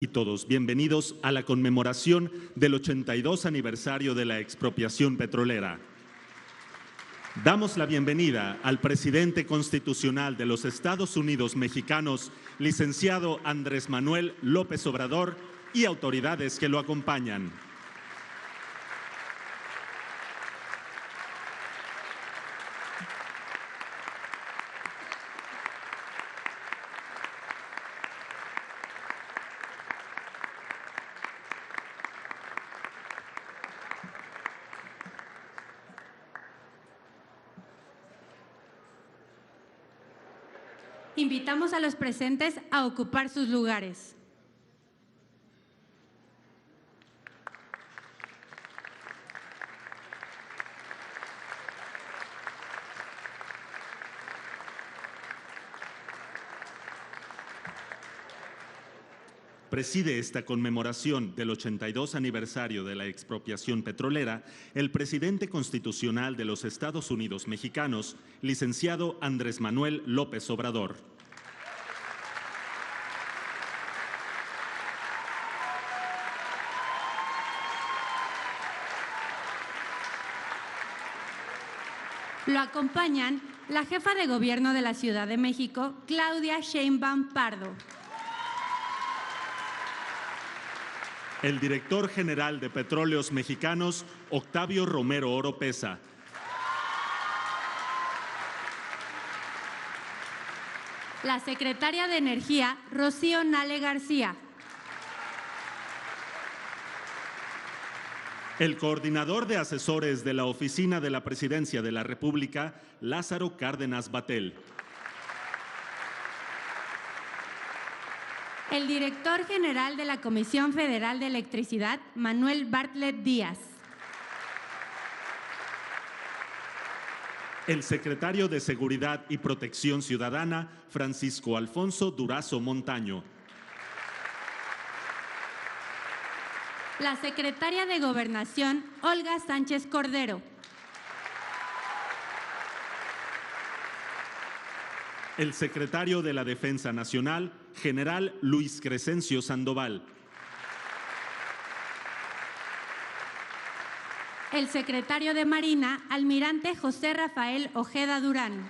Y todos, bienvenidos a la conmemoración del 82 aniversario de la expropiación petrolera. Damos la bienvenida al presidente constitucional de los Estados Unidos mexicanos, licenciado Andrés Manuel López Obrador, y autoridades que lo acompañan. Invitamos a los presentes a ocupar sus lugares. Preside esta conmemoración del 82 aniversario de la expropiación petrolera el presidente constitucional de los Estados Unidos mexicanos, licenciado Andrés Manuel López Obrador. Lo acompañan la jefa de gobierno de la Ciudad de México, Claudia Sheinbaum Pardo. El director general de Petróleos Mexicanos, Octavio Romero Oropesa. La secretaria de Energía, Rocío Nale García. El coordinador de asesores de la Oficina de la Presidencia de la República, Lázaro Cárdenas Batel. El director general de la Comisión Federal de Electricidad, Manuel Bartlett Díaz. El secretario de Seguridad y Protección Ciudadana, Francisco Alfonso Durazo Montaño. La secretaria de Gobernación, Olga Sánchez Cordero. El secretario de la Defensa Nacional, general Luis Crescencio Sandoval. El secretario de Marina, almirante José Rafael Ojeda Durán.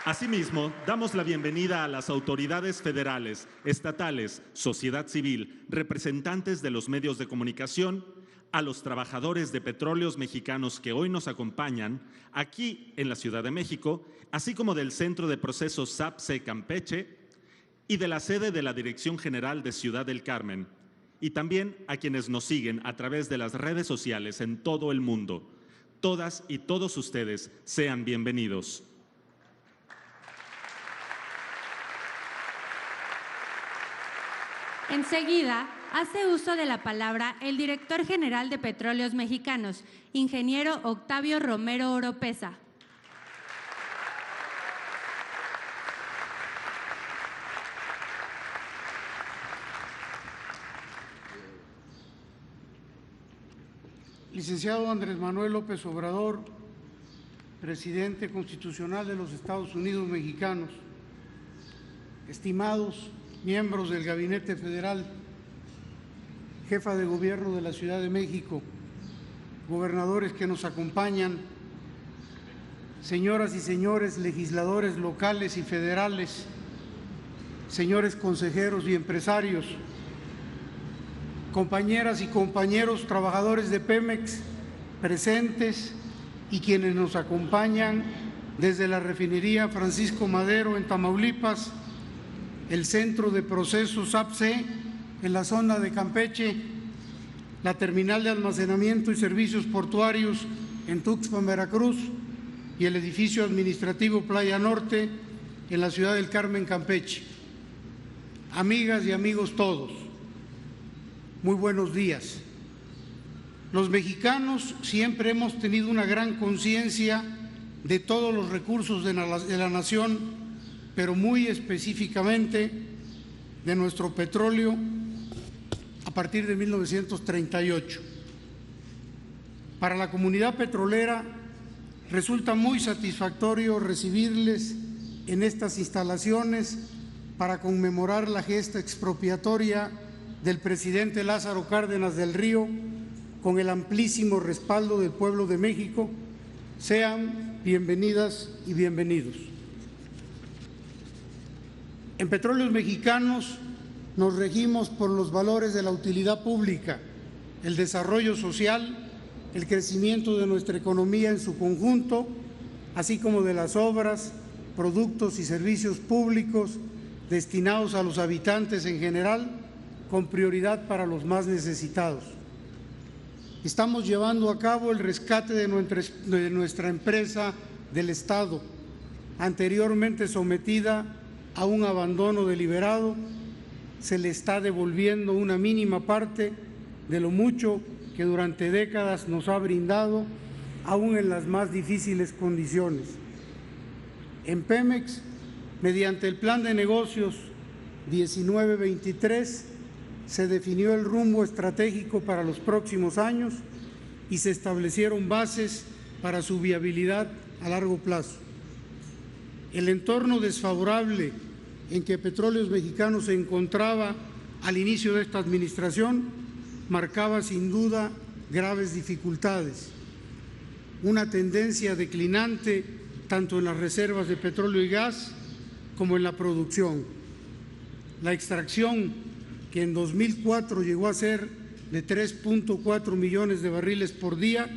Asimismo, damos la bienvenida a las autoridades federales, estatales, sociedad civil, representantes de los medios de comunicación, a los trabajadores de Petróleos Mexicanos que hoy nos acompañan aquí en la Ciudad de México, así como del Centro de Procesos SAPSE Campeche y de la sede de la Dirección General de Ciudad del Carmen, y también a quienes nos siguen a través de las redes sociales en todo el mundo. Todas y todos ustedes sean bienvenidos. Enseguida, hace uso de la palabra el director general de Petróleos Mexicanos, ingeniero Octavio Romero Oropesa. Licenciado Andrés Manuel López Obrador, presidente constitucional de los Estados Unidos mexicanos, estimados miembros del Gabinete Federal, jefa de gobierno de la Ciudad de México, gobernadores que nos acompañan, señoras y señores legisladores locales y federales, señores consejeros y empresarios, compañeras y compañeros trabajadores de Pemex presentes y quienes nos acompañan desde la refinería Francisco Madero en Tamaulipas, el Centro de Procesos SAPSE en la zona de Campeche, la Terminal de Almacenamiento y Servicios Portuarios en Tuxpan, Veracruz, y el Edificio Administrativo Playa Norte en la Ciudad del Carmen, Campeche. Amigas y amigos todos, muy buenos días. Los mexicanos siempre hemos tenido una gran conciencia de todos los recursos de la nación, pero muy específicamente de nuestro petróleo a partir de 1938. Para la comunidad petrolera resulta muy satisfactorio recibirles en estas instalaciones para conmemorar la gesta expropiatoria del presidente Lázaro Cárdenas del Río, con el amplísimo respaldo del pueblo de México. Sean bienvenidas y bienvenidos. En Petróleos Mexicanos nos regimos por los valores de la utilidad pública, el desarrollo social, el crecimiento de nuestra economía en su conjunto, así como de las obras, productos y servicios públicos destinados a los habitantes en general, con prioridad para los más necesitados. Estamos llevando a cabo el rescate de nuestra empresa del Estado, anteriormente sometida a un abandono deliberado. Se le está devolviendo una mínima parte de lo mucho que durante décadas nos ha brindado, aún en las más difíciles condiciones. En Pemex, mediante el Plan de Negocios 19-23, se definió el rumbo estratégico para los próximos años y se establecieron bases para su viabilidad a largo plazo. El entorno desfavorable en que Petróleos Mexicanos se encontraba al inicio de esta administración marcaba sin duda graves dificultades, una tendencia declinante tanto en las reservas de petróleo y gas como en la producción. La extracción, que en 2004 llegó a ser de 3.4 millones de barriles por día,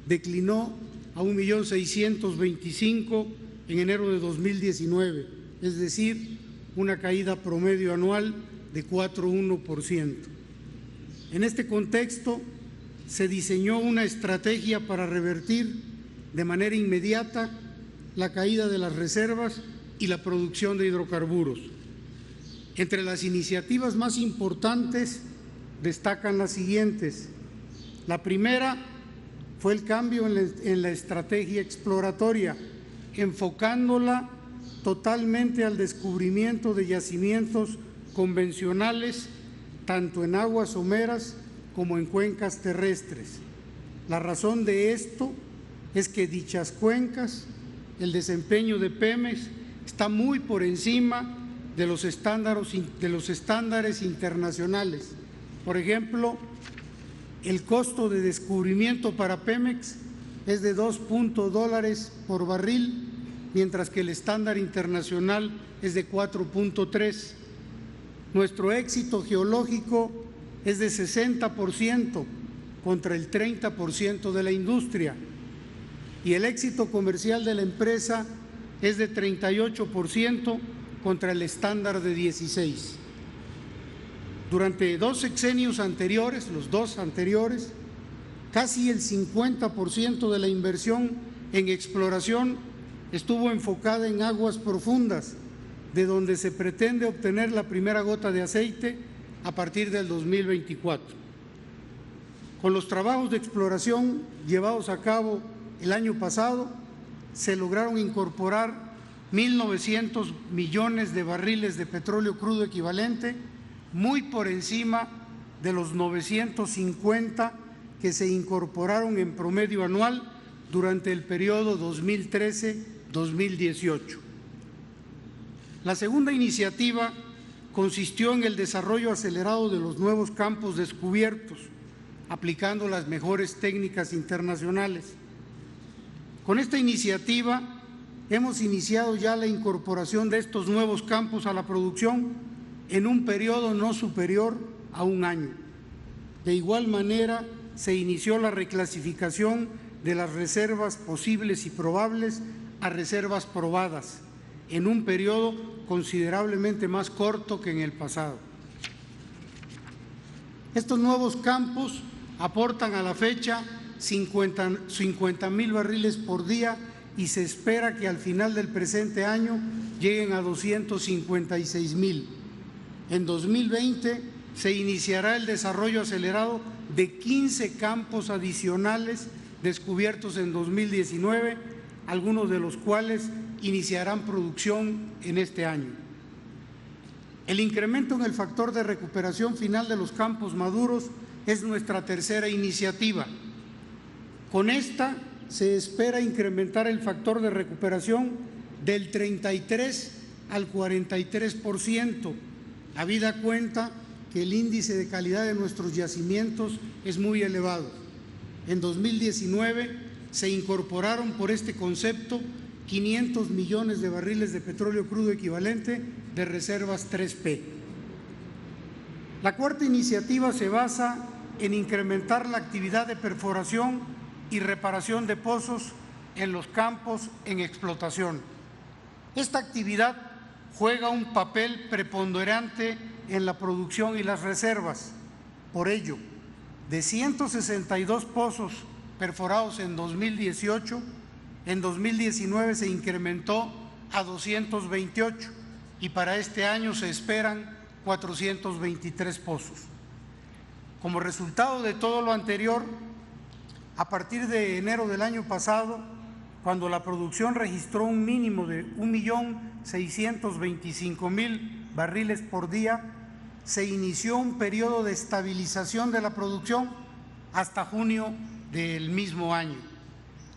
declinó a 1.625.000 en enero de 2019, es decir, una caída promedio anual de 4,1%. En este contexto, se diseñó una estrategia para revertir de manera inmediata la caída de las reservas y la producción de hidrocarburos. Entre las iniciativas más importantes destacan las siguientes. La primera fue el cambio en la estrategia exploratoria, enfocándola totalmente al descubrimiento de yacimientos convencionales, tanto en aguas someras como en cuencas terrestres. La razón de esto es que dichas cuencas, el desempeño de Pemex está muy por encima de los estándares internacionales. Por ejemplo, el costo de descubrimiento para Pemex es de $2 por barril, mientras que el estándar internacional es de 4.3. Nuestro éxito geológico es de 60% contra el 30% de la industria, y el éxito comercial de la empresa es de 38% contra el estándar de 16%. Durante dos sexenios anteriores, los dos anteriores, casi el 50% de la inversión en exploración estuvo enfocada en aguas profundas, de donde se pretende obtener la primera gota de aceite a partir del 2024. Con los trabajos de exploración llevados a cabo el año pasado, se lograron incorporar 1.900 millones de barriles de petróleo crudo equivalente, muy por encima de los 950 que se incorporaron en promedio anual durante el periodo 2013-2018. La segunda iniciativa consistió en el desarrollo acelerado de los nuevos campos descubiertos, aplicando las mejores técnicas internacionales. Con esta iniciativa hemos iniciado ya la incorporación de estos nuevos campos a la producción en un periodo no superior a un año. De igual manera, se inició la reclasificación de las reservas posibles y probables a reservas probadas, en un periodo considerablemente más corto que en el pasado. Estos nuevos campos aportan a la fecha 50,000 barriles por día y se espera que al final del presente año lleguen a 256,000. En 2020 se iniciará el desarrollo acelerado de 15 campos adicionales descubiertos en 2019, algunos de los cuales iniciarán producción en este año. El incremento en el factor de recuperación final de los campos maduros es nuestra tercera iniciativa. Con esta se espera incrementar el factor de recuperación del 33 al 43%, habida cuenta que el índice de calidad de nuestros yacimientos es muy elevado. En 2019 se incorporaron por este concepto 500 millones de barriles de petróleo crudo equivalente de reservas 3P. La cuarta iniciativa se basa en incrementar la actividad de perforación y reparación de pozos en los campos en explotación. Esta actividad juega un papel preponderante en la producción y las reservas. Por ello, de 162 pozos perforados en 2018, en 2019 se incrementó a 228 y para este año se esperan 423 pozos. Como resultado de todo lo anterior, a partir de enero del año pasado, cuando la producción registró un mínimo de 1.625.000 barriles por día, se inició un periodo de estabilización de la producción hasta junio del mismo año.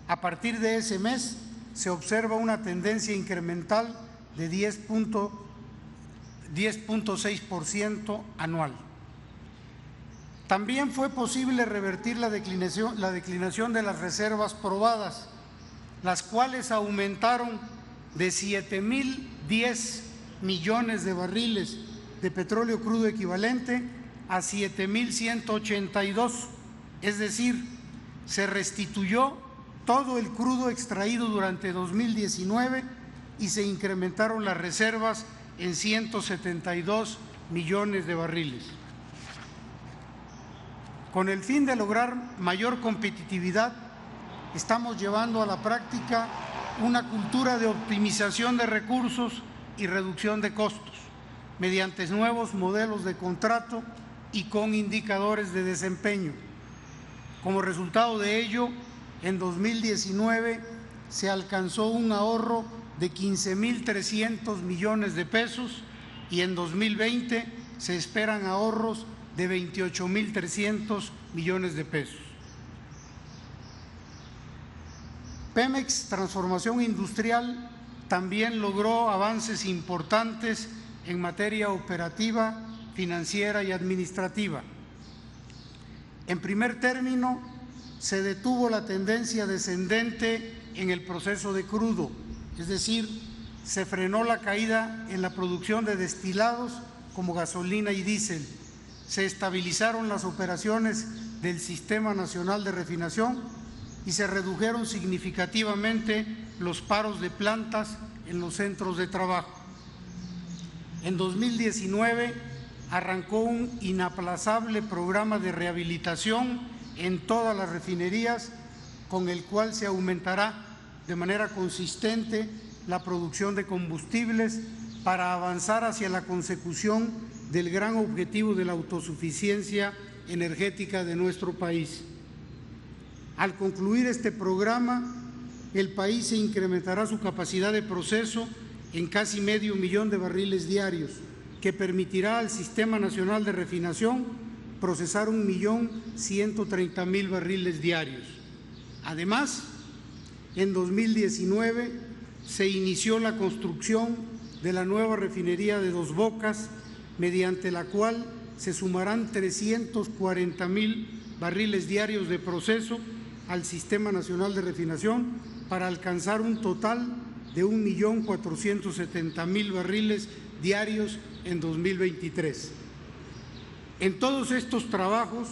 A partir de ese mes se observa una tendencia incremental de 10.6% anual. También fue posible revertir la declinación de las reservas probadas, las cuales aumentaron de 7.010 millones de barriles de petróleo crudo equivalente a 7.182, es decir, se restituyó todo el crudo extraído durante 2019 y se incrementaron las reservas en 172 millones de barriles. Con el fin de lograr mayor competitividad, estamos llevando a la práctica una cultura de optimización de recursos y reducción de costos mediante nuevos modelos de contrato y con indicadores de desempeño. Como resultado de ello, en 2019 se alcanzó un ahorro de 15.300 millones de pesos y en 2020 se esperan ahorros de 28.300 millones de pesos. Pemex Transformación Industrial también logró avances importantes en materia operativa, financiera y administrativa. En primer término, se detuvo la tendencia descendente en el proceso de crudo, es decir, se frenó la caída en la producción de destilados como gasolina y diésel, se estabilizaron las operaciones del Sistema Nacional de Refinación y se redujeron significativamente los paros de plantas en los centros de trabajo. En 2019 arrancó un inaplazable programa de rehabilitación en todas las refinerías, con el cual se aumentará de manera consistente la producción de combustibles para avanzar hacia la consecución del gran objetivo de la autosuficiencia energética de nuestro país. Al concluir este programa, el país se incrementará su capacidad de proceso en casi 500.000 de barriles diarios, que permitirá al Sistema Nacional de Refinación procesar 1.130.000 barriles diarios. Además, en 2019 se inició la construcción de la nueva refinería de Dos Bocas, mediante la cual se sumarán 340.000 barriles diarios de proceso al Sistema Nacional de Refinación para alcanzar un total de 1.470.000 barriles diarios en 2023. En todos estos trabajos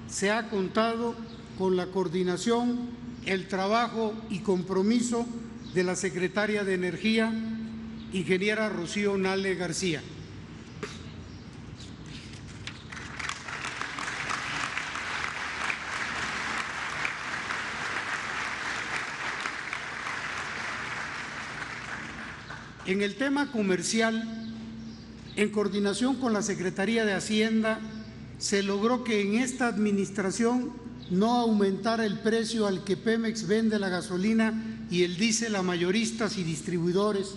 se ha contado con la coordinación, el trabajo y compromiso de la Secretaria de Energía, ingeniera Rocío Nale García. En el tema comercial, en coordinación con la Secretaría de Hacienda, se logró que en esta administración no aumentara el precio al que Pemex vende la gasolina y el diésel a mayoristas y distribuidores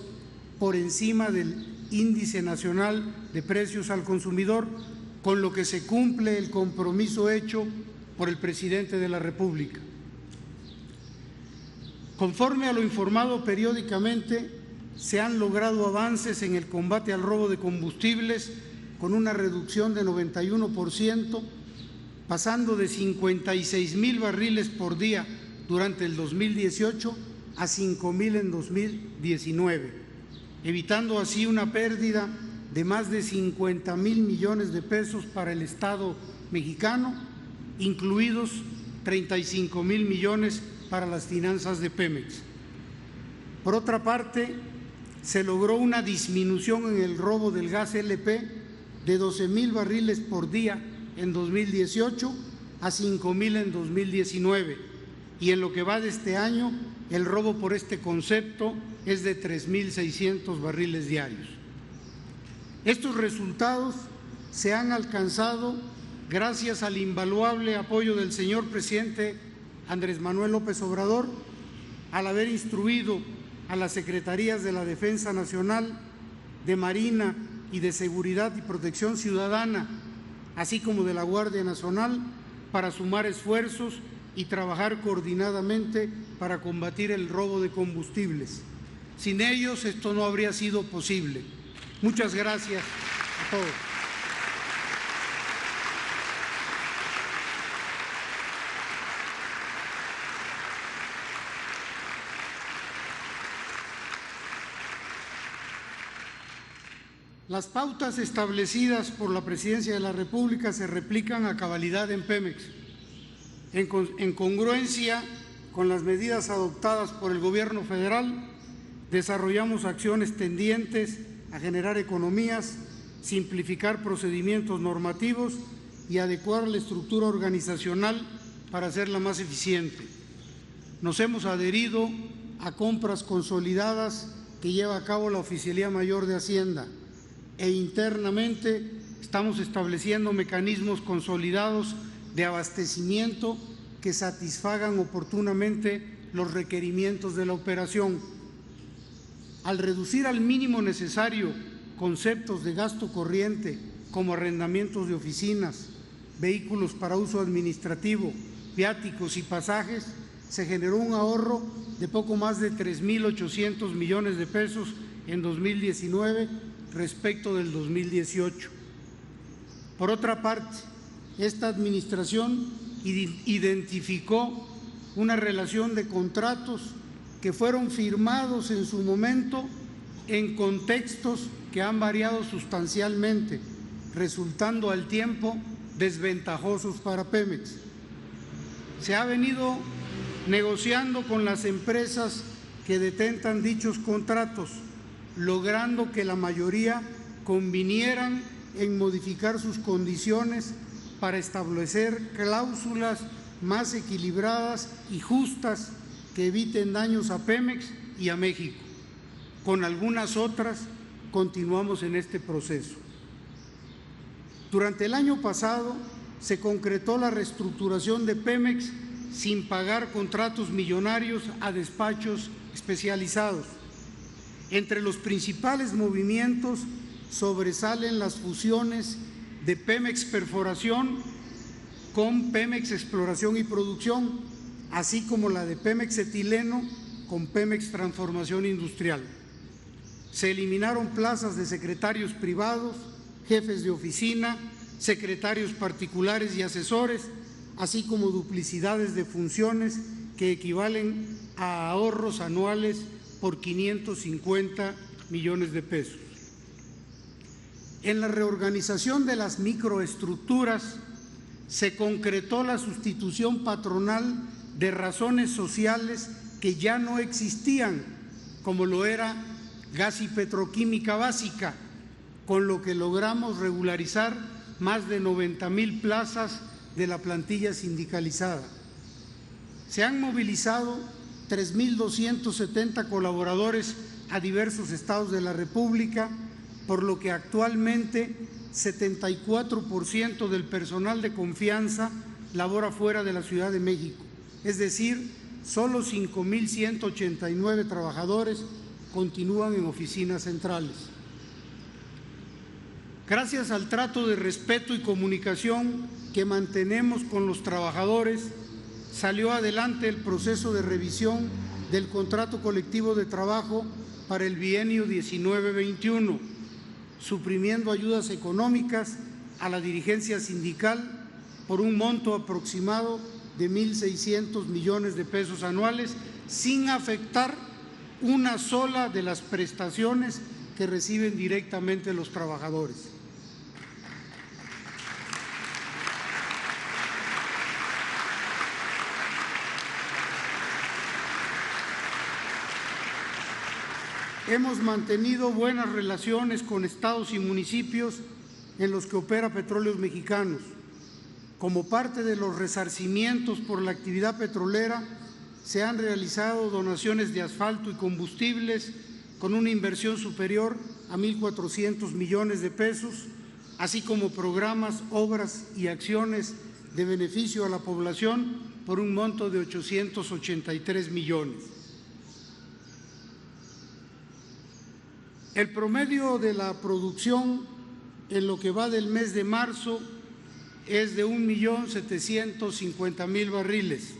por encima del Índice Nacional de Precios al Consumidor, con lo que se cumple el compromiso hecho por el presidente de la República. Conforme a lo informado periódicamente, se han logrado avances en el combate al robo de combustibles con una reducción de 91%, pasando de 56,000 barriles por día durante el 2018 a 5,000 en 2019, evitando así una pérdida de más de 50,000 millones de pesos para el Estado mexicano, incluidos 35,000 millones para las finanzas de Pemex. Por otra parte, se logró una disminución en el robo del gas LP de 12,000 barriles por día en 2018 a 5,000 en 2019, y en lo que va de este año, el robo por este concepto es de 3,600 barriles diarios. Estos resultados se han alcanzado gracias al invaluable apoyo del señor presidente Andrés Manuel López Obrador, al haber instruido a las Secretarías de la Defensa Nacional, de Marina y de Seguridad y Protección Ciudadana, así como de la Guardia Nacional, para sumar esfuerzos y trabajar coordinadamente para combatir el robo de combustibles. Sin ellos esto no habría sido posible. Muchas gracias a todos. Las pautas establecidas por la Presidencia de la República se replican a cabalidad en Pemex. En congruencia con las medidas adoptadas por el Gobierno federal, desarrollamos acciones tendientes a generar economías, simplificar procedimientos normativos y adecuar la estructura organizacional para hacerla más eficiente. Nos hemos adherido a compras consolidadas que lleva a cabo la Oficialía Mayor de Hacienda, e internamente estamos estableciendo mecanismos consolidados de abastecimiento que satisfagan oportunamente los requerimientos de la operación. Al reducir al mínimo necesario conceptos de gasto corriente como arrendamientos de oficinas, vehículos para uso administrativo, viáticos y pasajes, se generó un ahorro de poco más de 3,800 millones de pesos en 2019 respecto del 2018. Por otra parte, esta administración identificó una relación de contratos que fueron firmados en su momento en contextos que han variado sustancialmente, resultando al tiempo desventajosos para Pemex. Se ha venido negociando con las empresas que detentan dichos contratos, logrando que la mayoría convinieran en modificar sus condiciones para establecer cláusulas más equilibradas y justas que eviten daños a Pemex y a México. Con algunas otras continuamos en este proceso. Durante el año pasado se concretó la reestructuración de Pemex sin pagar contratos millonarios a despachos especializados. Entre los principales movimientos sobresalen las fusiones de Pemex Perforación con Pemex Exploración y Producción, así como la de Pemex Etileno con Pemex Transformación Industrial. Se eliminaron plazas de secretarios privados, jefes de oficina, secretarios particulares y asesores, así como duplicidades de funciones que equivalen a ahorros anuales por 550 millones de pesos. En la reorganización de las microestructuras se concretó la sustitución patronal de razones sociales que ya no existían, como lo era Gas y Petroquímica Básica, con lo que logramos regularizar más de 90,000 plazas de la plantilla sindicalizada. Se han movilizado 3,270 colaboradores a diversos estados de la República, por lo que actualmente 74% del personal de confianza labora fuera de la Ciudad de México, es decir, solo 5,189 trabajadores continúan en oficinas centrales. Gracias al trato de respeto y comunicación que mantenemos con los trabajadores, salió adelante el proceso de revisión del contrato colectivo de trabajo para el bienio 19-21, suprimiendo ayudas económicas a la dirigencia sindical por un monto aproximado de 1.600 millones de pesos anuales, sin afectar una sola de las prestaciones que reciben directamente los trabajadores. Hemos mantenido buenas relaciones con estados y municipios en los que opera Petróleos Mexicanos. Como parte de los resarcimientos por la actividad petrolera, se han realizado donaciones de asfalto y combustibles con una inversión superior a 1.400 millones de pesos, así como programas, obras y acciones de beneficio a la población por un monto de 883 millones. El promedio de la producción en lo que va del mes de marzo es de 1.750.000 barriles,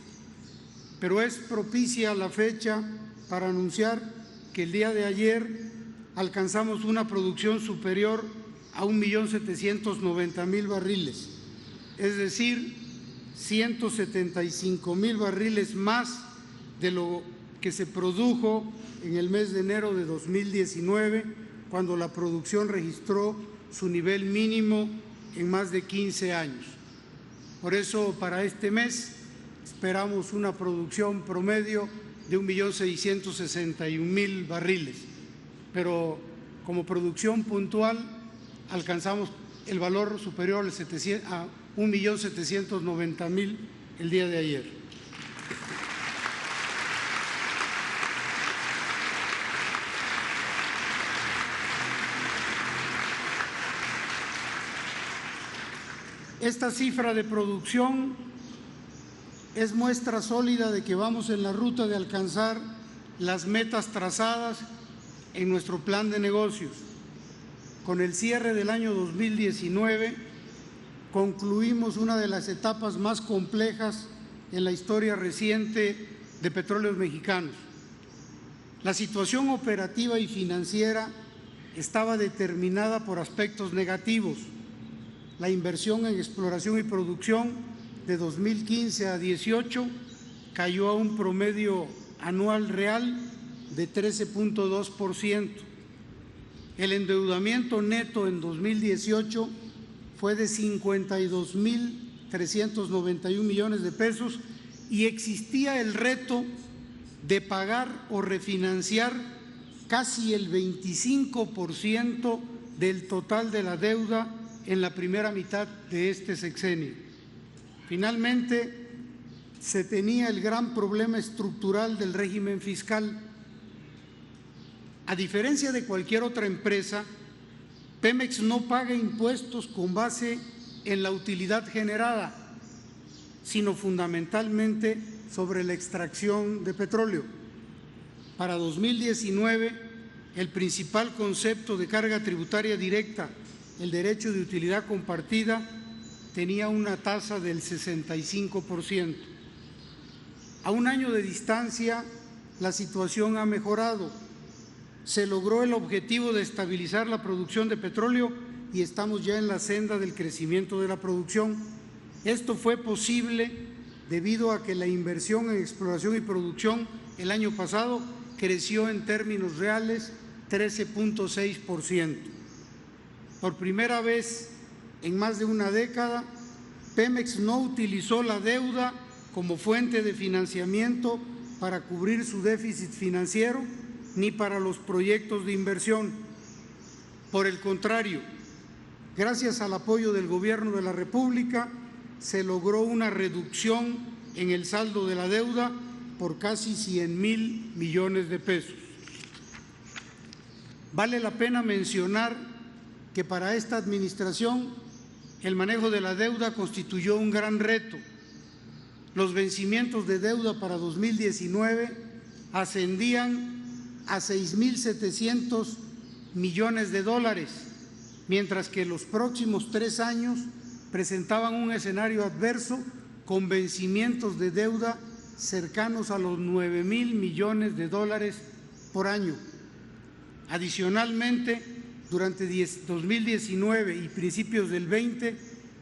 pero es propicia la fecha para anunciar que el día de ayer alcanzamos una producción superior a 1.790.000 barriles, es decir, 175.000 barriles más de lo que se produjo en el mes de enero de 2019, cuando la producción registró su nivel mínimo en más de 15 años. Por eso, para este mes esperamos una producción promedio de 1.661.000 barriles, pero como producción puntual alcanzamos el valor superior a 1.790.000 el día de ayer. Esta cifra de producción es muestra sólida de que vamos en la ruta de alcanzar las metas trazadas en nuestro plan de negocios. Con el cierre del año 2019, concluimos una de las etapas más complejas en la historia reciente de Petróleos Mexicanos. La situación operativa y financiera estaba determinada por aspectos negativos. La inversión en exploración y producción de 2015 a 18 cayó a un promedio anual real de 13.2%. El endeudamiento neto en 2018 fue de 52.391 millones de pesos y existía el reto de pagar o refinanciar casi el 25% del total de la deuda en la primera mitad de este sexenio. Finalmente, se tenía el gran problema estructural del régimen fiscal. A diferencia de cualquier otra empresa, Pemex no paga impuestos con base en la utilidad generada, sino fundamentalmente sobre la extracción de petróleo. Para 2019, el principal concepto de carga tributaria directa, el derecho de utilidad compartida, tenía una tasa del 65%. A un año de distancia, la situación ha mejorado. Se logró el objetivo de estabilizar la producción de petróleo y estamos ya en la senda del crecimiento de la producción. Esto fue posible debido a que la inversión en exploración y producción el año pasado creció en términos reales 13.6%. Por primera vez en más de una década, Pemex no utilizó la deuda como fuente de financiamiento para cubrir su déficit financiero ni para los proyectos de inversión. Por el contrario, gracias al apoyo del Gobierno de la República, se logró una reducción en el saldo de la deuda por casi 100.000 millones de pesos. Vale la pena mencionar que para esta administración el manejo de la deuda constituyó un gran reto. Los vencimientos de deuda para 2019 ascendían a 6.700 millones de dólares, mientras que los próximos 3 años presentaban un escenario adverso con vencimientos de deuda cercanos a los 9.000 millones de dólares por año. Adicionalmente, durante 2019 y principios del 20,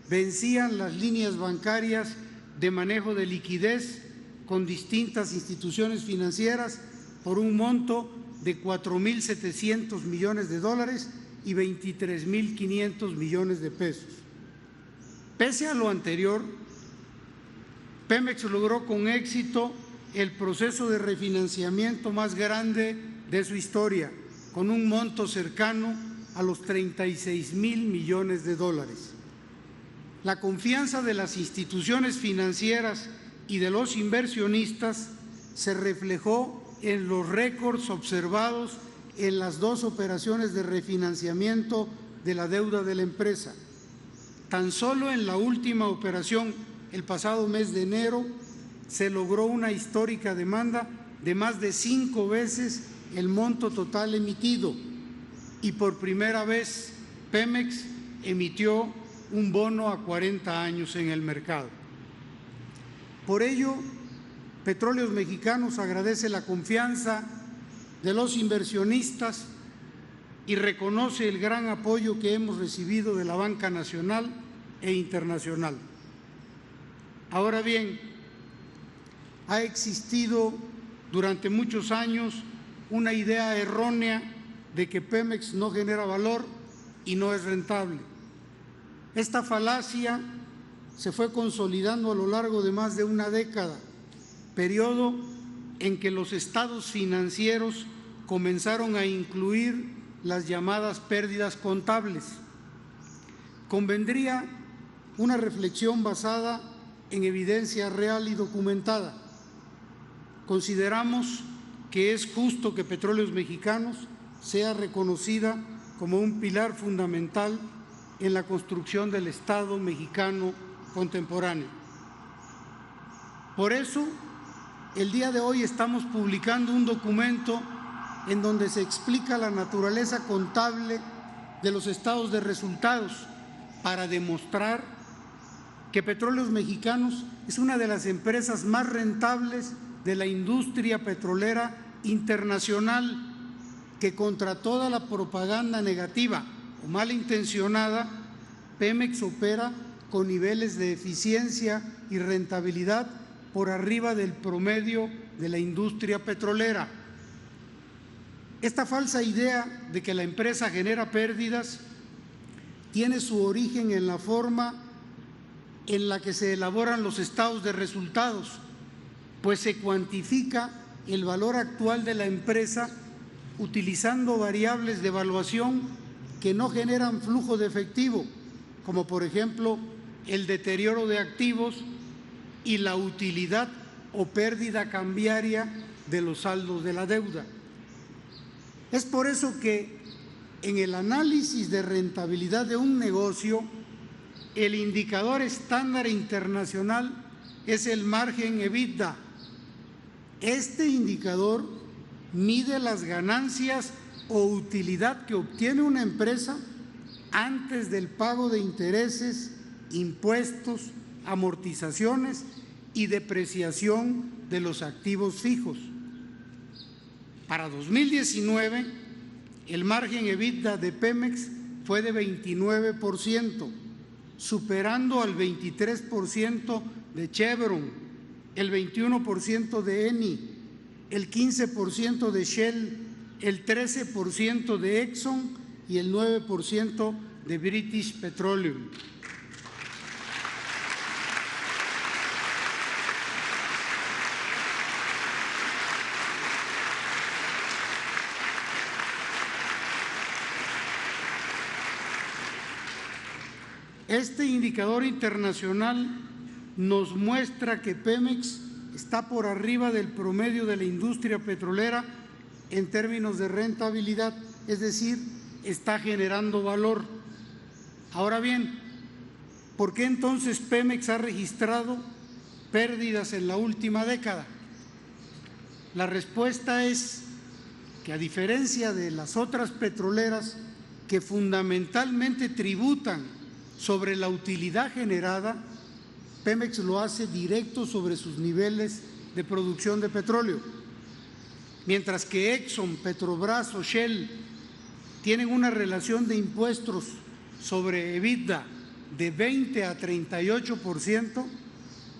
vencían las líneas bancarias de manejo de liquidez con distintas instituciones financieras por un monto de $4.700 millones y 23.500 millones de pesos. Pese a lo anterior, Pemex logró con éxito el proceso de refinanciamiento más grande de su historia, con un monto cercano a los $36.000 millones. La confianza de las instituciones financieras y de los inversionistas se reflejó en los récords observados en las dos operaciones de refinanciamiento de la deuda de la empresa. Tan solo en la última operación, el pasado mes de enero, se logró una histórica demanda de más de 5 veces el monto total emitido y por primera vez Pemex emitió un bono a 40 años en el mercado. Por ello, Petróleos Mexicanos agradece la confianza de los inversionistas y reconoce el gran apoyo que hemos recibido de la banca nacional e internacional. Ahora bien, ha existido durante muchos años una idea errónea de que Pemex no genera valor y no es rentable. Esta falacia se fue consolidando a lo largo de más de una década, periodo en que los estados financieros comenzaron a incluir las llamadas pérdidas contables. Convendría una reflexión basada en evidencia real y documentada. Consideramos que es justo que Petróleos Mexicanos sea reconocida como un pilar fundamental en la construcción del Estado mexicano contemporáneo. Por eso, el día de hoy estamos publicando un documento en donde se explica la naturaleza contable de los estados de resultados para demostrar que Petróleos Mexicanos es una de las empresas más rentables de la industria petrolera internacional, que contra toda la propaganda negativa o malintencionada, Pemex opera con niveles de eficiencia y rentabilidad por arriba del promedio de la industria petrolera. Esta falsa idea de que la empresa genera pérdidas tiene su origen en la forma en la que se elaboran los estados de resultados, pues se cuantifica el valor actual de la empresa utilizando variables de evaluación que no generan flujo de efectivo, como por ejemplo el deterioro de activos y la utilidad o pérdida cambiaria de los saldos de la deuda. Es por eso que en el análisis de rentabilidad de un negocio, el indicador estándar internacional es el margen EBITDA. Este indicador mide las ganancias o utilidad que obtiene una empresa antes del pago de intereses, impuestos, amortizaciones y depreciación de los activos fijos. Para 2019, el margen EBITDA de Pemex fue de 29%, superando al 23% de Chevron, el 21% de Eni, el 15% de Shell, el 13% de Exxon y el 9% de British Petroleum. Este indicador internacional nos muestra que Pemex está por arriba del promedio de la industria petrolera en términos de rentabilidad, es decir, está generando valor. Ahora bien, ¿por qué entonces Pemex ha registrado pérdidas en la última década? La respuesta es que, a diferencia de las otras petroleras que fundamentalmente tributan sobre la utilidad generada, Pemex lo hace directo sobre sus niveles de producción de petróleo. Mientras que Exxon, Petrobras o Shell tienen una relación de impuestos sobre EBITDA de 20 a 38%,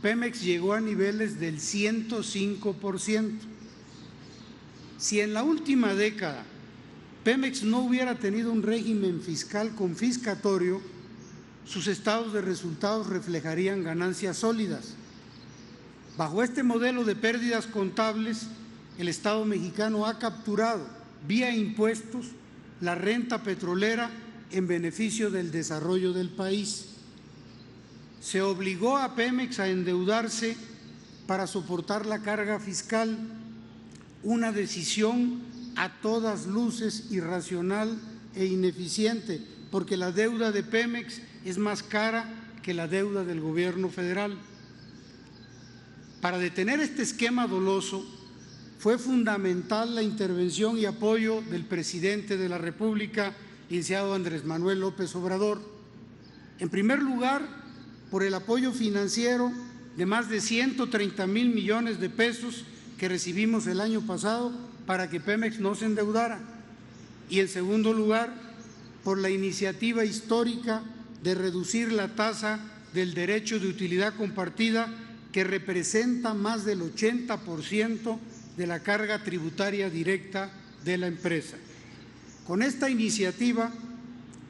Pemex llegó a niveles del 105%. Si en la última década Pemex no hubiera tenido un régimen fiscal confiscatorio, sus estados de resultados reflejarían ganancias sólidas. Bajo este modelo de pérdidas contables, el Estado mexicano ha capturado vía impuestos la renta petrolera en beneficio del desarrollo del país. Se obligó a Pemex a endeudarse para soportar la carga fiscal, una decisión a todas luces irracional e ineficiente, porque la deuda de Pemex es más cara que la deuda del gobierno federal. Para detener este esquema doloso, fue fundamental la intervención y apoyo del presidente de la República, licenciado Andrés Manuel López Obrador. En primer lugar, por el apoyo financiero de más de 130,000 millones de pesos que recibimos el año pasado para que Pemex no se endeudara. Y en segundo lugar, por la iniciativa histórica de reducir la tasa del derecho de utilidad compartida, que representa más del 80% de la carga tributaria directa de la empresa. Con esta iniciativa,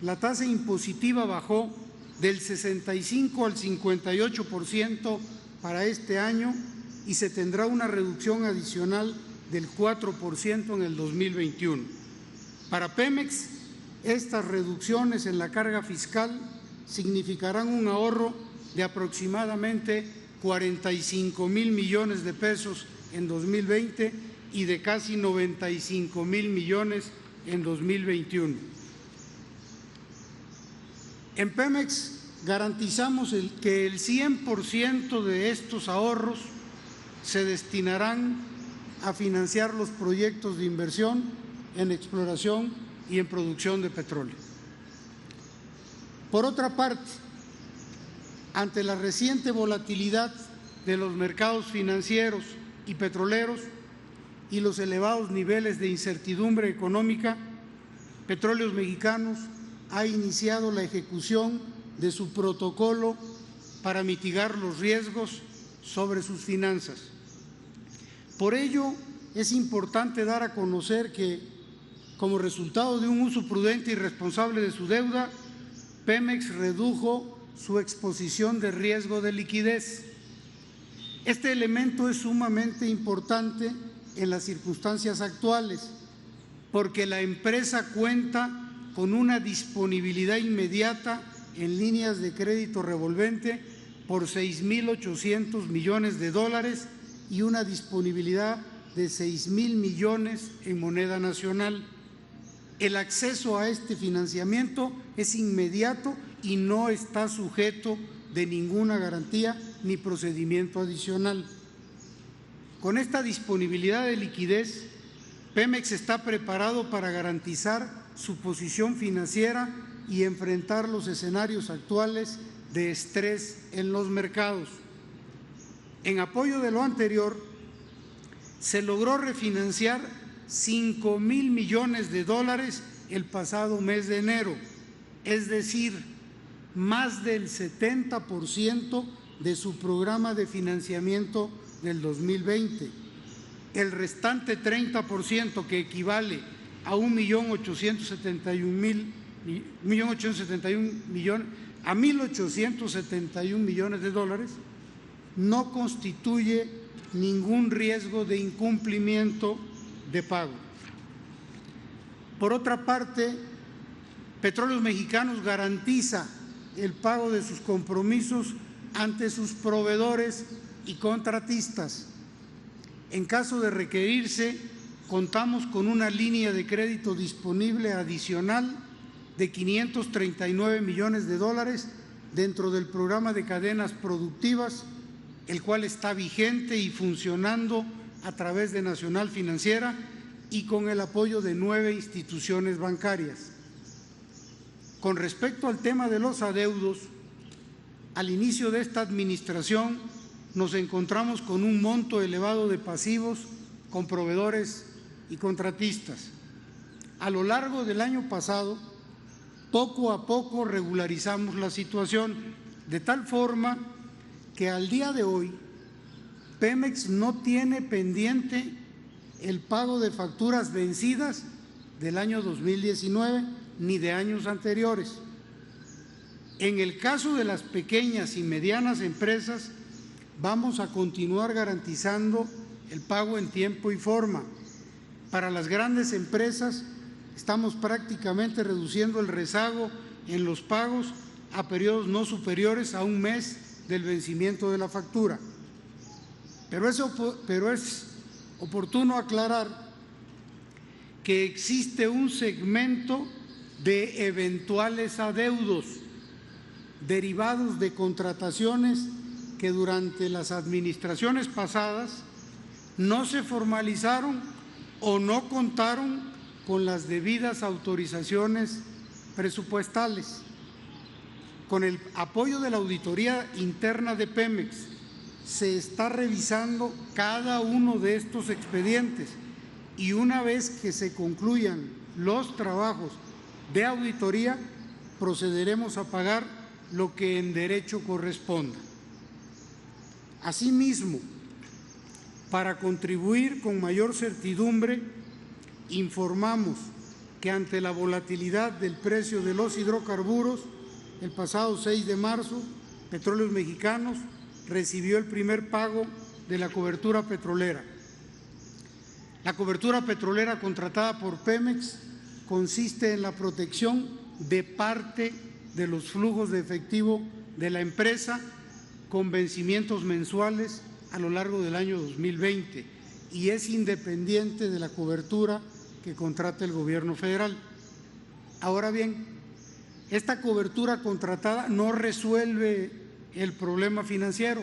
la tasa impositiva bajó del 65 al 58% para este año y se tendrá una reducción adicional del 4% en el 2021. Para Pemex, estas reducciones en la carga fiscal significarán un ahorro de aproximadamente 45,000 millones de pesos en 2020 y de casi 95,000 millones en 2021. En Pemex garantizamos que el 100% de estos ahorros se destinarán a financiar los proyectos de inversión en exploración y en producción de petróleo. Por otra parte, ante la reciente volatilidad de los mercados financieros y petroleros y los elevados niveles de incertidumbre económica, Petróleos Mexicanos ha iniciado la ejecución de su protocolo para mitigar los riesgos sobre sus finanzas. Por ello, es importante dar a conocer que, como resultado de un uso prudente y responsable de su deuda, Pemex redujo su exposición de riesgo de liquidez. Este elemento es sumamente importante en las circunstancias actuales, porque la empresa cuenta con una disponibilidad inmediata en líneas de crédito revolvente por 6,800 millones de dólares y una disponibilidad de 6,000 millones en moneda nacional. El acceso a este financiamiento es inmediato y no está sujeto de ninguna garantía ni procedimiento adicional. Con esta disponibilidad de liquidez, Pemex está preparado para garantizar su posición financiera y enfrentar los escenarios actuales de estrés en los mercados. En apoyo de lo anterior, se logró refinanciar 5,000 millones de dólares el pasado mes de enero, es decir, más del 70% de su programa de financiamiento del 2020. El restante 30%, que equivale a 1.871 millones de dólares, no constituye ningún riesgo de incumplimiento de pago. Por otra parte, Petróleos Mexicanos garantiza el pago de sus compromisos ante sus proveedores y contratistas. En caso de requerirse, contamos con una línea de crédito disponible adicional de 539 millones de dólares dentro del programa de cadenas productivas, el cual está vigente y funcionando a través de Nacional Financiera y con el apoyo de 9 instituciones bancarias. Con respecto al tema de los adeudos, al inicio de esta administración nos encontramos con un monto elevado de pasivos con proveedores y contratistas. A lo largo del año pasado, poco a poco regularizamos la situación, de tal forma que al día de hoy Pemex no tiene pendiente el pago de facturas vencidas del año 2019 ni de años anteriores. En el caso de las pequeñas y medianas empresas, vamos a continuar garantizando el pago en tiempo y forma. Para las grandes empresas, estamos prácticamente reduciendo el rezago en los pagos a periodos no superiores a un mes del vencimiento de la factura. Pero es oportuno aclarar que existe un segmento de eventuales adeudos derivados de contrataciones que durante las administraciones pasadas no se formalizaron o no contaron con las debidas autorizaciones presupuestales. Con el apoyo de la auditoría interna de Pemex, se está revisando cada uno de estos expedientes y una vez que se concluyan los trabajos de auditoría, procederemos a pagar lo que en derecho corresponda. Asimismo, para contribuir con mayor certidumbre, informamos que ante la volatilidad del precio de los hidrocarburos, el pasado 6 de marzo, Petróleos Mexicanos recibió el primer pago de la cobertura petrolera. La cobertura petrolera contratada por Pemex consiste en la protección de parte de los flujos de efectivo de la empresa con vencimientos mensuales a lo largo del año 2020 y es independiente de la cobertura que contrata el gobierno federal. Ahora bien, esta cobertura contratada no resuelve el problema financiero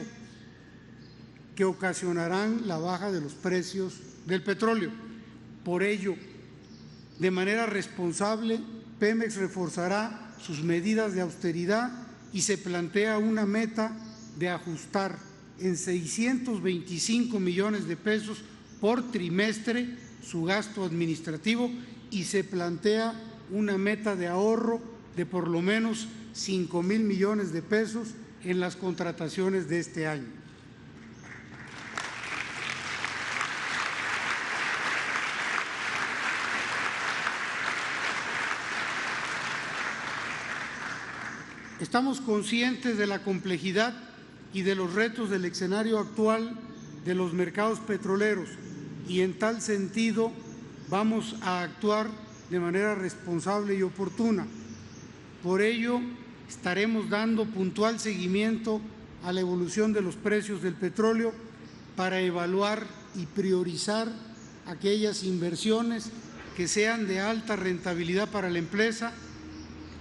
que ocasionarán la baja de los precios del petróleo. Por ello, de manera responsable, Pemex reforzará sus medidas de austeridad y se plantea una meta de ajustar en 625 millones de pesos por trimestre su gasto administrativo y se plantea una meta de ahorro de por lo menos 5,000 millones de pesos en las contrataciones de este año. Estamos conscientes de la complejidad y de los retos del escenario actual de los mercados petroleros y en tal sentido vamos a actuar de manera responsable y oportuna. Por ello, estaremos dando puntual seguimiento a la evolución de los precios del petróleo para evaluar y priorizar aquellas inversiones que sean de alta rentabilidad para la empresa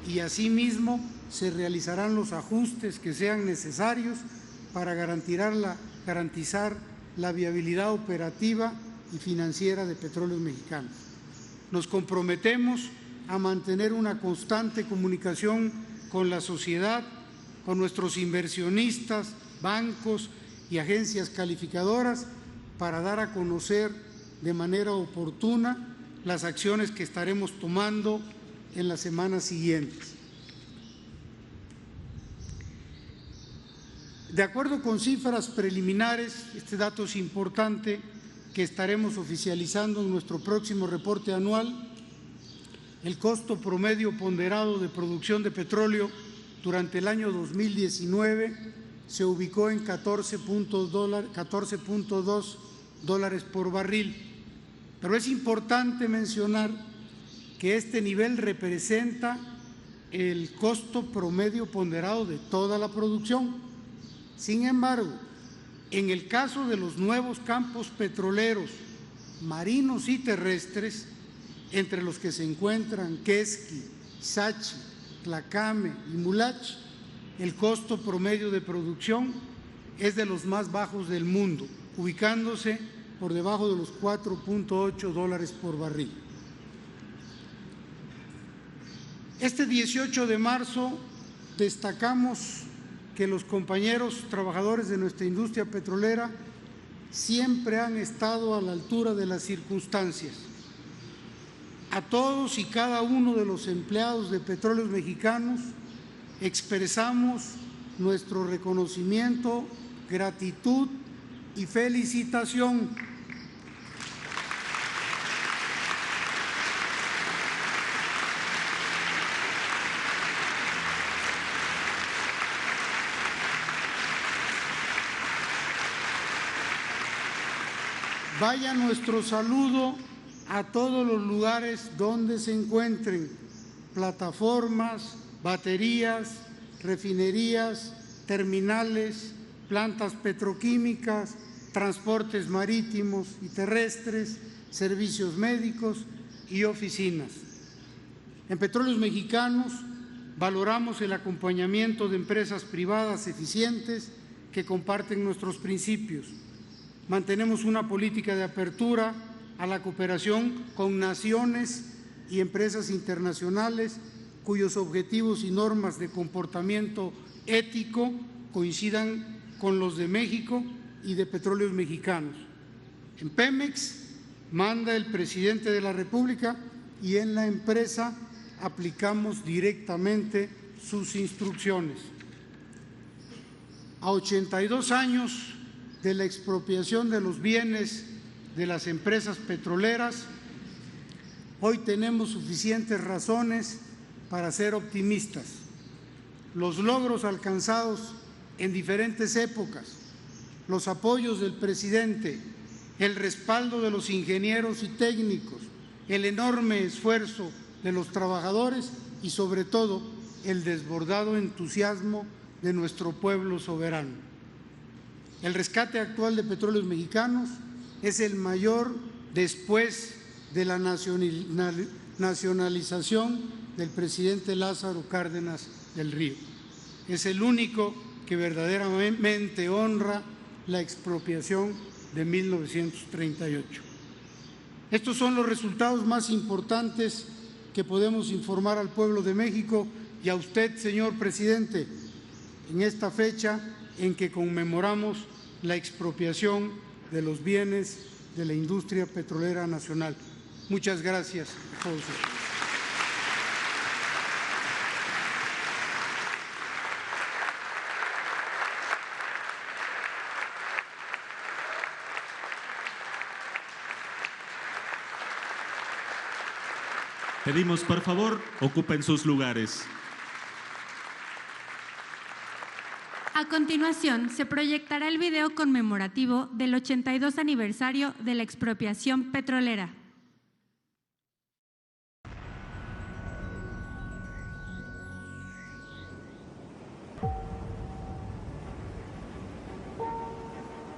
y asimismo se realizarán los ajustes que sean necesarios para garantizar la viabilidad operativa y financiera de Petróleos Mexicanos. Nos comprometemos a mantener una constante comunicación con la sociedad, con nuestros inversionistas, bancos y agencias calificadoras para dar a conocer de manera oportuna las acciones que estaremos tomando en las semanas siguientes. De acuerdo con cifras preliminares, este dato es importante que estaremos oficializando en nuestro próximo reporte anual, el costo promedio ponderado de producción de petróleo durante el año 2019 se ubicó en $14.2 por barril. Pero es importante mencionar que este nivel representa el costo promedio ponderado de toda la producción. Sin embargo, en el caso de los nuevos campos petroleros, marinos y terrestres, entre los que se encuentran Quesqui, Sachi, Tlacame y Mulach, el costo promedio de producción es de los más bajos del mundo, ubicándose por debajo de los $4.8 por barril. Este 18 de marzo destacamos que los compañeros trabajadores de nuestra industria petrolera siempre han estado a la altura de las circunstancias. A todos y cada uno de los empleados de Petróleos Mexicanos expresamos nuestro reconocimiento, gratitud y felicitación. Vaya nuestro saludo a todos los lugares donde se encuentren plataformas, baterías, refinerías, terminales, plantas petroquímicas, transportes marítimos y terrestres, servicios médicos y oficinas. En Petróleos Mexicanos valoramos el acompañamiento de empresas privadas eficientes que comparten nuestros principios. Mantenemos una política de apertura a la cooperación con naciones y empresas internacionales cuyos objetivos y normas de comportamiento ético coincidan con los de México y de Petróleos Mexicanos. En Pemex manda el presidente de la República y en la empresa aplicamos directamente sus instrucciones. A 82 años de la expropiación de los bienes de las empresas petroleras, hoy tenemos suficientes razones para ser optimistas. Los logros alcanzados en diferentes épocas, los apoyos del presidente, el respaldo de los ingenieros y técnicos, el enorme esfuerzo de los trabajadores y, sobre todo, el desbordado entusiasmo de nuestro pueblo soberano. El rescate actual de Petróleos Mexicanos es el mayor después de la nacionalización del presidente Lázaro Cárdenas del Río. Es el único que verdaderamente honra la expropiación de 1938. Estos son los resultados más importantes que podemos informar al pueblo de México y a usted, señor presidente, en esta fecha en que conmemoramos la expropiación de los bienes de la industria petrolera nacional. Muchas gracias a todos ustedes. Pedimos, por favor, ocupen sus lugares. A continuación, se proyectará el video conmemorativo del 82 aniversario de la expropiación petrolera.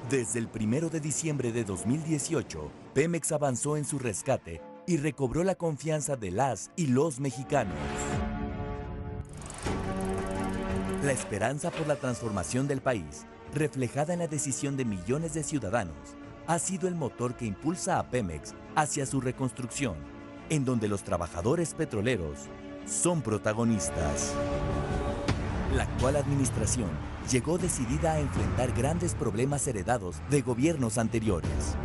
Desde el 1 de diciembre de 2018, Pemex avanzó en su rescate y recobró la confianza de las y los mexicanos. La esperanza por la transformación del país, reflejada en la decisión de millones de ciudadanos, ha sido el motor que impulsa a Pemex hacia su reconstrucción, en donde los trabajadores petroleros son protagonistas. La actual administración llegó decidida a enfrentar grandes problemas heredados de gobiernos anteriores.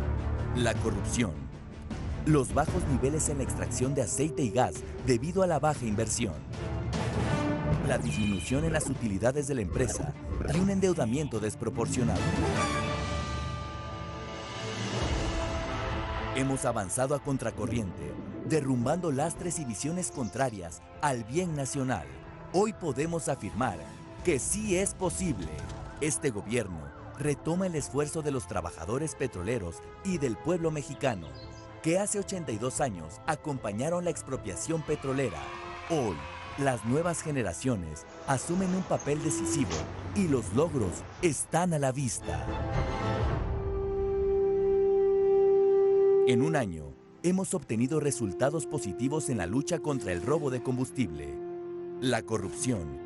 La corrupción, los bajos niveles en la extracción de aceite y gas debido a la baja inversión, la disminución en las utilidades de la empresa y un endeudamiento desproporcionado. Hemos avanzado a contracorriente, derrumbando lastres y visiones contrarias al bien nacional. Hoy podemos afirmar que sí es posible. Este gobierno retoma el esfuerzo de los trabajadores petroleros y del pueblo mexicano, que hace 82 años acompañaron la expropiación petrolera. Hoy, las nuevas generaciones asumen un papel decisivo y los logros están a la vista. En un año, hemos obtenido resultados positivos en la lucha contra el robo de combustible, la corrupción,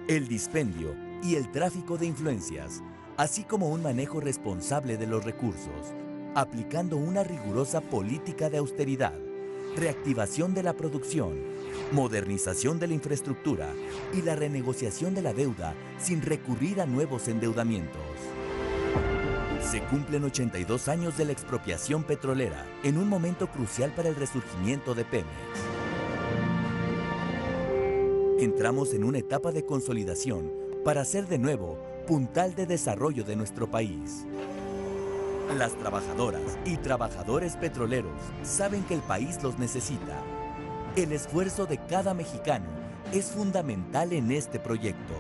el dispendio y el tráfico de influencias, así como un manejo responsable de los recursos, aplicando una rigurosa política de austeridad, reactivación de la producción, modernización de la infraestructura y la renegociación de la deuda sin recurrir a nuevos endeudamientos. Se cumplen 82 años de la expropiación petrolera, en un momento crucial para el resurgimiento de Pemex. Entramos en una etapa de consolidación para ser de nuevo puntal de desarrollo de nuestro país. Las trabajadoras y trabajadores petroleros saben que el país los necesita. El esfuerzo de cada mexicano es fundamental en este proyecto.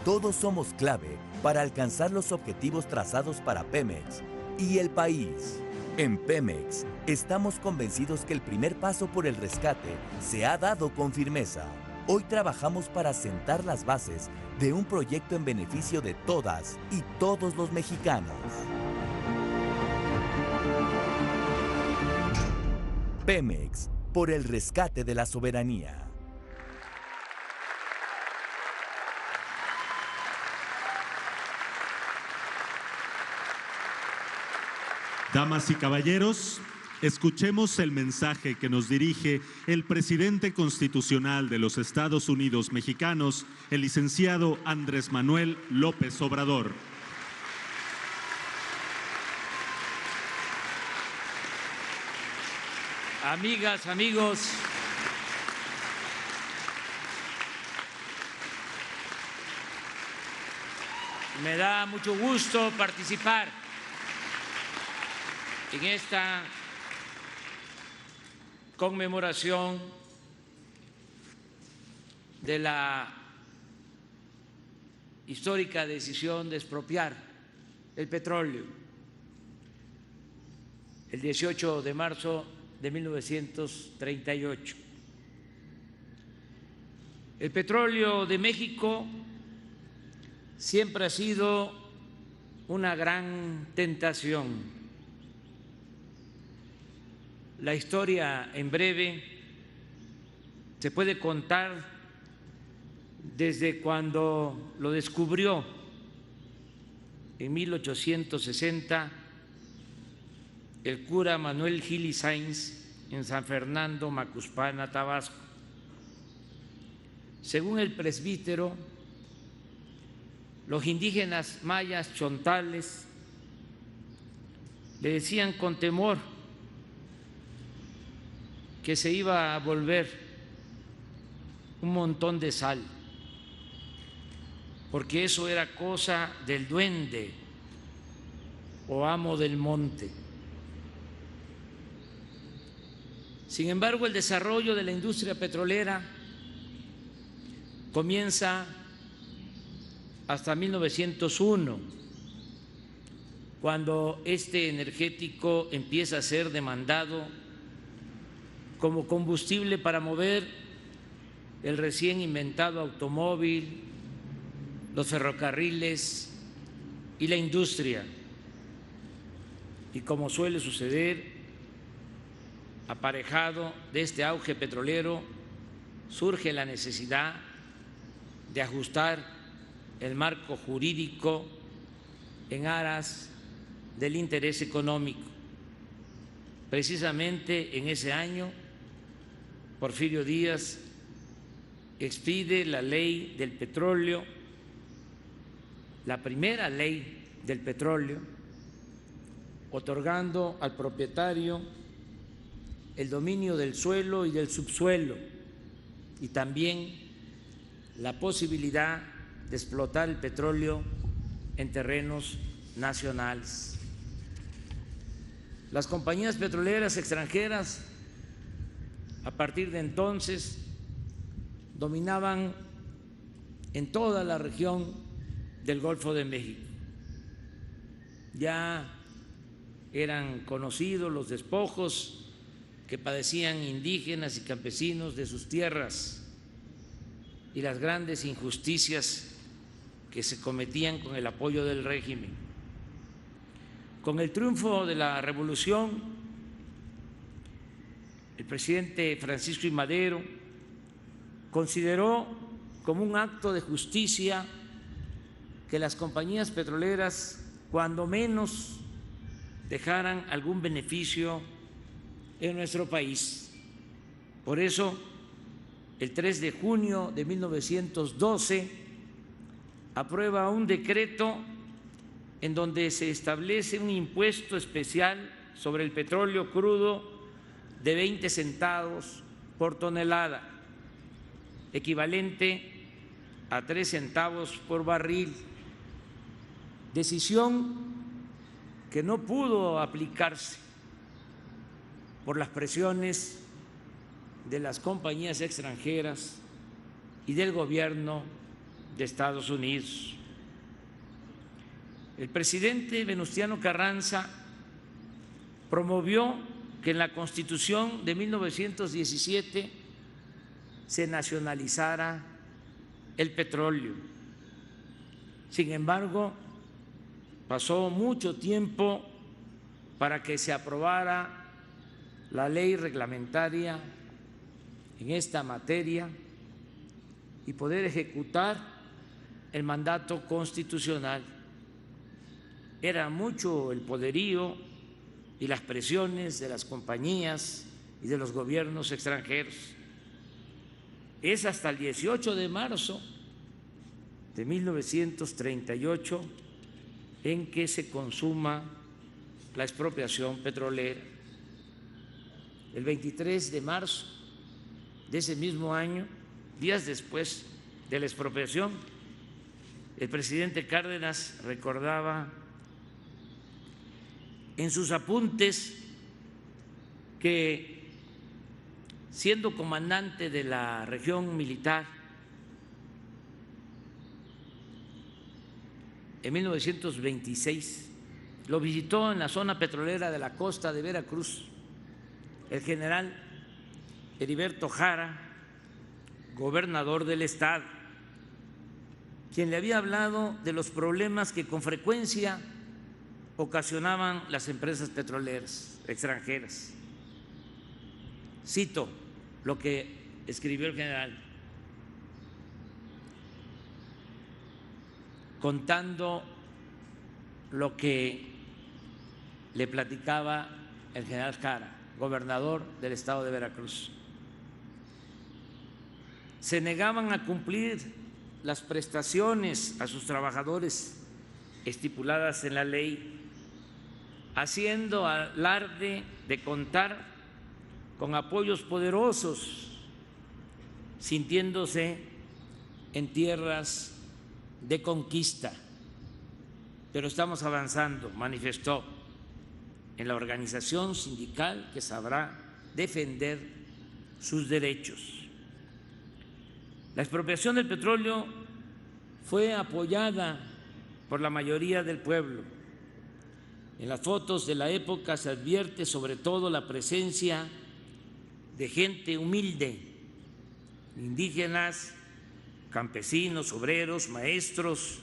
Todos somos clave para alcanzar los objetivos trazados para Pemex y el país. En Pemex estamos convencidos que el primer paso por el rescate se ha dado con firmeza. Hoy trabajamos para sentar las bases de un proyecto en beneficio de todas y todos los mexicanos. Pemex, por el rescate de la soberanía. Damas y caballeros, escuchemos el mensaje que nos dirige el presidente constitucional de los Estados Unidos mexicanos, el licenciado Andrés Manuel López Obrador. Amigas, amigos, me da mucho gusto participar en esta conmemoración de la histórica decisión de expropiar el petróleo el 18 de marzo de 1938. El petróleo de México siempre ha sido una gran tentación. La historia en breve se puede contar desde cuando lo descubrió en 1860 el cura Manuel Gil y Sáenz en San Fernando, Macuspana, Tabasco. Según el presbítero, los indígenas mayas chontales le decían con temor que se iba a volver un montón de sal, porque eso era cosa del duende o amo del monte. Sin embargo, el desarrollo de la industria petrolera comienza hasta 1901, cuando este energético empieza a ser demandado como combustible para mover el recién inventado automóvil, los ferrocarriles y la industria. Y como suele suceder, aparejado de este auge petrolero, surge la necesidad de ajustar el marco jurídico en aras del interés económico. Precisamente en ese año, Porfirio Díaz expide la ley del petróleo, la primera ley del petróleo, otorgando al propietario el dominio del suelo y del subsuelo y también la posibilidad de explotar el petróleo en terrenos nacionales. Las compañías petroleras extranjeras a partir de entonces dominaban en toda la región del Golfo de México. Ya eran conocidos los despojos que padecían indígenas y campesinos de sus tierras y las grandes injusticias que se cometían con el apoyo del régimen. Con el triunfo de la revolución, el presidente Francisco I. Madero consideró como un acto de justicia que las compañías petroleras, cuando menos, dejaran algún beneficio en nuestro país. Por eso, el 3 de junio de 1912, aprueba un decreto en donde se establece un impuesto especial sobre el petróleo crudo de 20 centavos por tonelada, equivalente a 3 centavos por barril, decisión que no pudo aplicarse por las presiones de las compañías extranjeras y del gobierno de Estados Unidos. El presidente Venustiano Carranza promovió que en la Constitución de 1917 se nacionalizara el petróleo. Sin embargo, pasó mucho tiempo para que se aprobara la ley reglamentaria en esta materia y poder ejecutar el mandato constitucional. Era mucho el poderío y las presiones de las compañías y de los gobiernos extranjeros. Es hasta el 18 de marzo de 1938 en que se consuma la expropiación petrolera. El 23 de marzo de ese mismo año, días después de la expropiación, el presidente Cárdenas recordaba en sus apuntes que, siendo comandante de la región militar en 1926, lo visitó en la zona petrolera de la costa de Veracruz el general Heriberto Jara, gobernador del estado, quien le había hablado de los problemas que con frecuencia ocasionaban las empresas petroleras extranjeras. Cito lo que escribió el general, contando lo que le platicaba el general Jara, gobernador del estado de Veracruz. Se negaban a cumplir las prestaciones a sus trabajadores estipuladas en la ley, haciendo alarde de contar con apoyos poderosos, sintiéndose en tierras de conquista. Pero estamos avanzando, manifestó, en la organización sindical que sabrá defender sus derechos. La expropiación del petróleo fue apoyada por la mayoría del pueblo. En las fotos de la época se advierte sobre todo la presencia de gente humilde, indígenas, campesinos, obreros, maestros,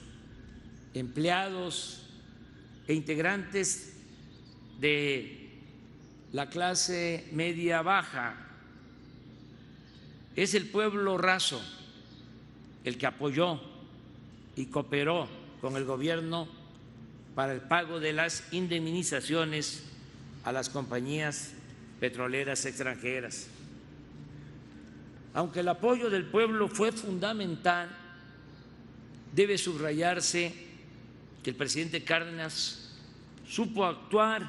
empleados e integrantes de la clase media baja. Es el pueblo raso el que apoyó y cooperó con el gobierno para el pago de las indemnizaciones a las compañías petroleras extranjeras. Aunque el apoyo del pueblo fue fundamental, debe subrayarse que el presidente Cárdenas supo actuar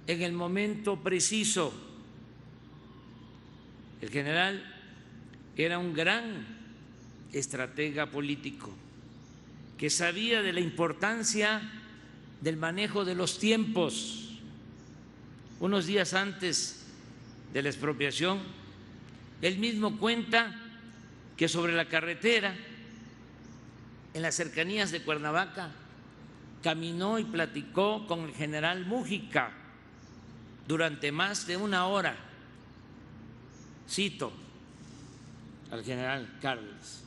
en el momento preciso. El general era un gran estratega político que sabía de la importancia del manejo de los tiempos. Unos días antes de la expropiación, él mismo cuenta que sobre la carretera, en las cercanías de Cuernavaca, caminó y platicó con el general Mújica durante más de una hora. Cito al general Cárdenas: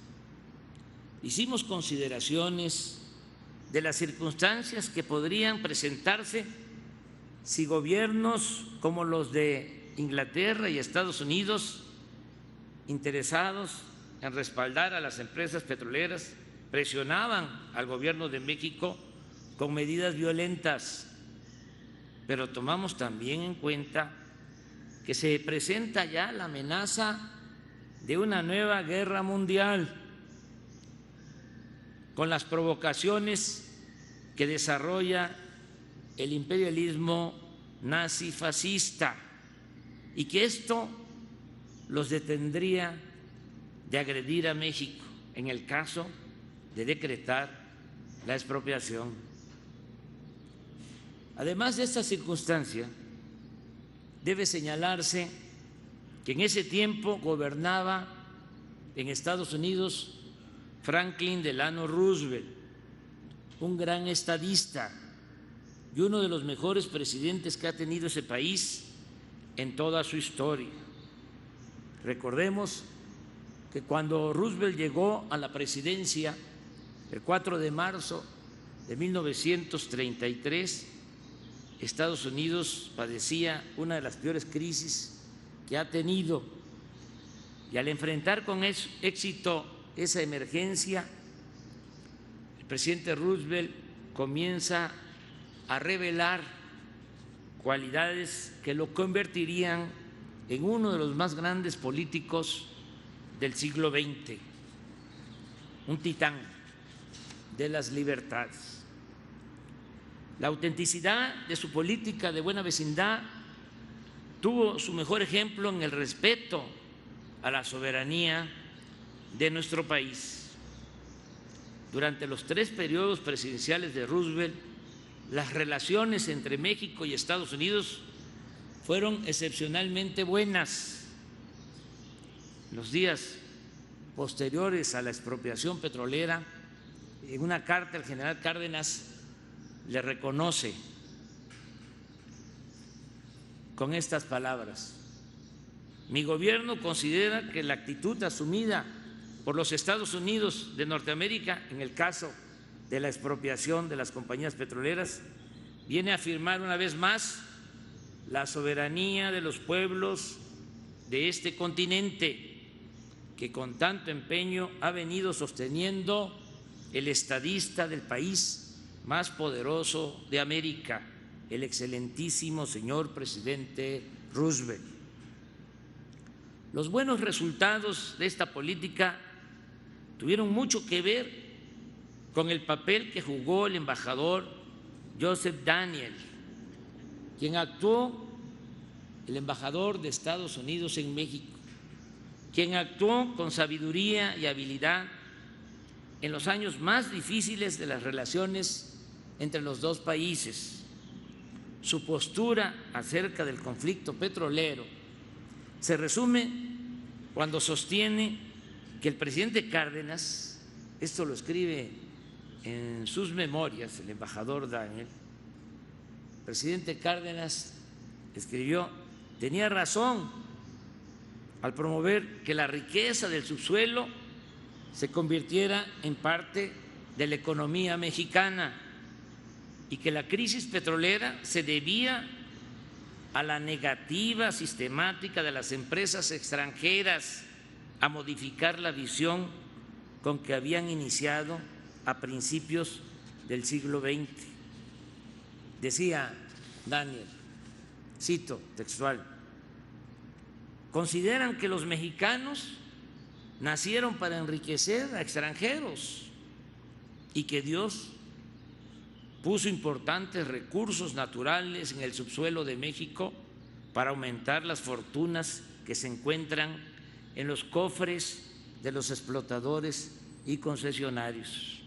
hicimos consideraciones de las circunstancias que podrían presentarse si gobiernos como los de Inglaterra y Estados Unidos, interesados en respaldar a las empresas petroleras, presionaban al gobierno de México con medidas violentas. Pero tomamos también en cuenta que se presenta ya la amenaza de una nueva guerra mundial, con las provocaciones que desarrolla el imperialismo nazi-fascista y que esto los detendría de agredir a México en el caso de decretar la expropiación. Además de esta circunstancia, debe señalarse que en ese tiempo gobernaba en Estados Unidos Franklin Delano Roosevelt, un gran estadista y uno de los mejores presidentes que ha tenido ese país en toda su historia. Recordemos que cuando Roosevelt llegó a la presidencia el 4 de marzo de 1933, Estados Unidos padecía una de las peores crisis que ha tenido, y al enfrentar con éxito esa emergencia, el presidente Roosevelt comienza a revelar cualidades que lo convertirían en uno de los más grandes políticos del siglo XX, un titán de las libertades. La autenticidad de su política de buena vecindad tuvo su mejor ejemplo en el respeto a la soberanía de nuestro país. Durante los 3 periodos presidenciales de Roosevelt, las relaciones entre México y Estados Unidos fueron excepcionalmente buenas. En los días posteriores a la expropiación petrolera, en una carta el general Cárdenas le reconoce con estas palabras: mi gobierno considera que la actitud asumida por los Estados Unidos de Norteamérica en el caso de la expropiación de las compañías petroleras viene a afirmar una vez más la soberanía de los pueblos de este continente, que con tanto empeño ha venido sosteniendo el estadista del país más poderoso de América, el excelentísimo señor presidente Roosevelt. Los buenos resultados de esta política tuvieron mucho que ver con el papel que jugó el embajador Joseph Daniel, quien actuó, el embajador de Estados Unidos en México, quien actuó con sabiduría y habilidad en los años más difíciles de las relaciones entre los dos países. Su postura acerca del conflicto petrolero se resume cuando sostiene que el presidente Cárdenas, esto lo escribe en sus memorias el embajador Daniel, el presidente Cárdenas escribió: tenía razón al promover que la riqueza del subsuelo se convirtiera en parte de la economía mexicana y que la crisis petrolera se debía a la negativa sistemática de las empresas extranjeras a modificar la visión con que habían iniciado a principios del siglo XX. Decía Daniel, cito textual: consideran que los mexicanos nacieron para enriquecer a extranjeros y que Dios puso importantes recursos naturales en el subsuelo de México para aumentar las fortunas que se encuentran en los cofres de los explotadores y concesionarios.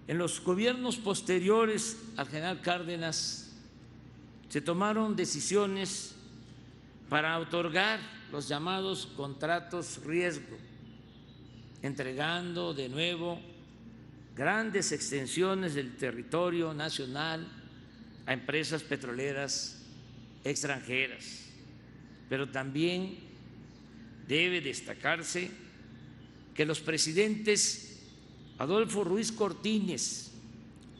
En los gobiernos posteriores al general Cárdenas se tomaron decisiones para otorgar los llamados contratos riesgo, entregando de nuevo grandes extensiones del territorio nacional a empresas petroleras extranjeras. Pero también debe destacarse que los presidentes Adolfo Ruiz Cortines,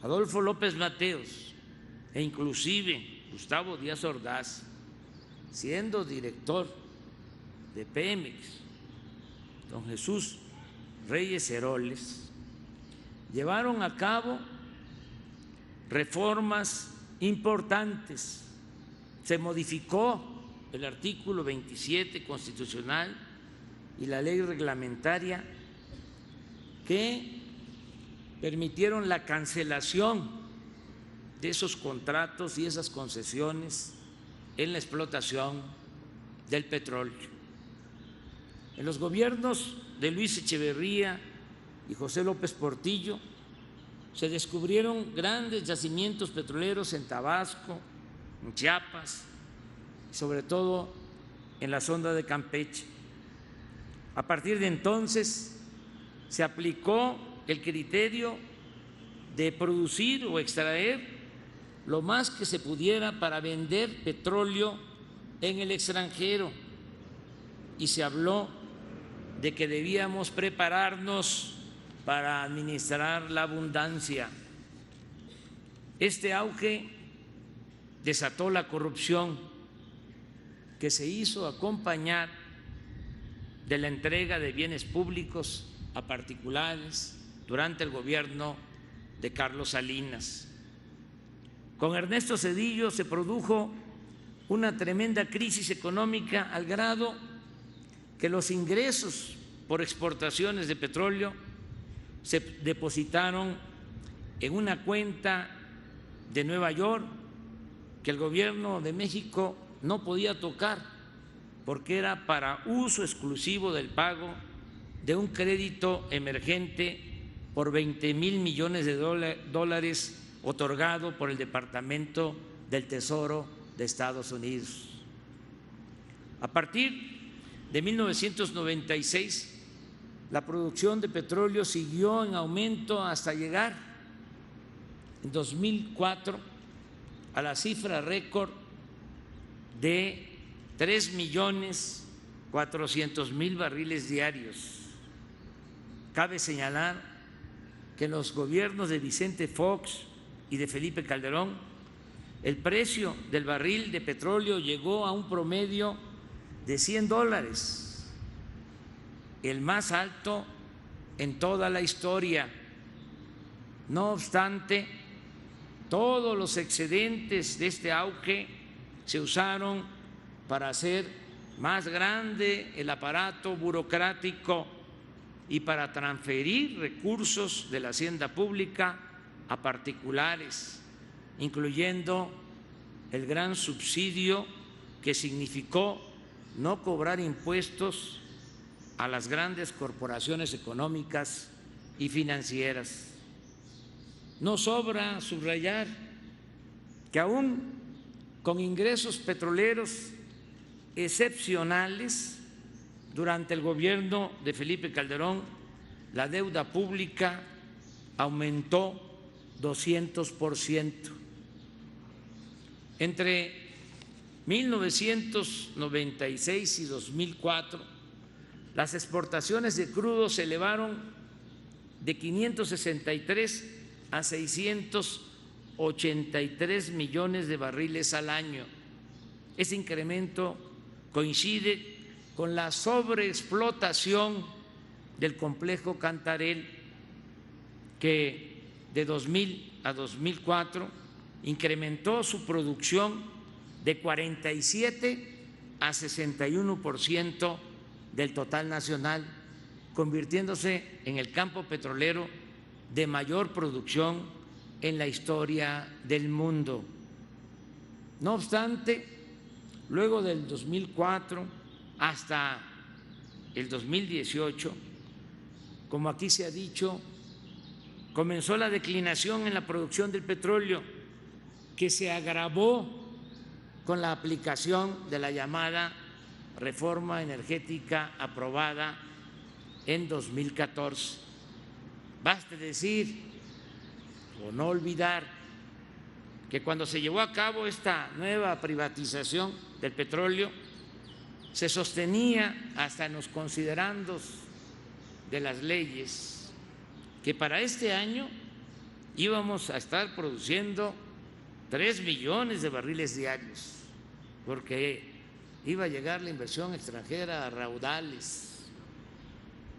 Adolfo López Mateos e inclusive Gustavo Díaz Ordaz, siendo director de Pemex, don Jesús Reyes Heroles, llevaron a cabo reformas importantes. Se modificó el artículo 27 constitucional y la ley reglamentaria que permitieron la cancelación de esos contratos y esas concesiones en la explotación del petróleo. En los gobiernos de Luis Echeverría y José López Portillo se descubrieron grandes yacimientos petroleros en Tabasco, en Chiapas, sobre todo en la zona de Campeche. A partir de entonces se aplicó el criterio de producir o extraer lo más que se pudiera para vender petróleo en el extranjero y se habló de que debíamos prepararnos para administrar la abundancia. Este auge desató la corrupción que se hizo acompañar de la entrega de bienes públicos a particulares durante el gobierno de Carlos Salinas. Con Ernesto Zedillo se produjo una tremenda crisis económica al grado que los ingresos por exportaciones de petróleo se depositaron en una cuenta de Nueva York que el gobierno de México no podía tocar porque era para uso exclusivo del pago de un crédito emergente por 20,000 millones de dólares otorgado por el Departamento del Tesoro de Estados Unidos. A partir de 1996, la producción de petróleo siguió en aumento hasta llegar en 2004 a la cifra récord de 3,400,000 barriles diarios. Cabe señalar que en los gobiernos de Vicente Fox y de Felipe Calderón, el precio del barril de petróleo llegó a un promedio de $100, el más alto en toda la historia. No obstante, todos los excedentes de este auge se usaron para hacer más grande el aparato burocrático y para transferir recursos de la hacienda pública a particulares, incluyendo el gran subsidio que significó no cobrar impuestos a las grandes corporaciones económicas y financieras. No sobra subrayar que aún con ingresos petroleros excepcionales durante el gobierno de Felipe Calderón, la deuda pública aumentó 200%. Entre 1996 y 2004, las exportaciones de crudo se elevaron de 563 a 683 millones de barriles al año. Ese incremento coincide con la sobreexplotación del complejo Cantarell, que de 2000 a 2004 incrementó su producción de 47 a 61% del total nacional, convirtiéndose en el campo petrolero de mayor producción en la historia del mundo. No obstante, luego del 2004 hasta el 2018, como aquí se ha dicho, comenzó la declinación en la producción del petróleo, que se agravó con la aplicación de la llamada reforma energética aprobada en 2014. Baste decir o no olvidar que cuando se llevó a cabo esta nueva privatización del petróleo, se sostenía hasta en los considerandos de las leyes que para este año íbamos a estar produciendo 3 millones de barriles diarios, porque iba a llegar la inversión extranjera a raudales.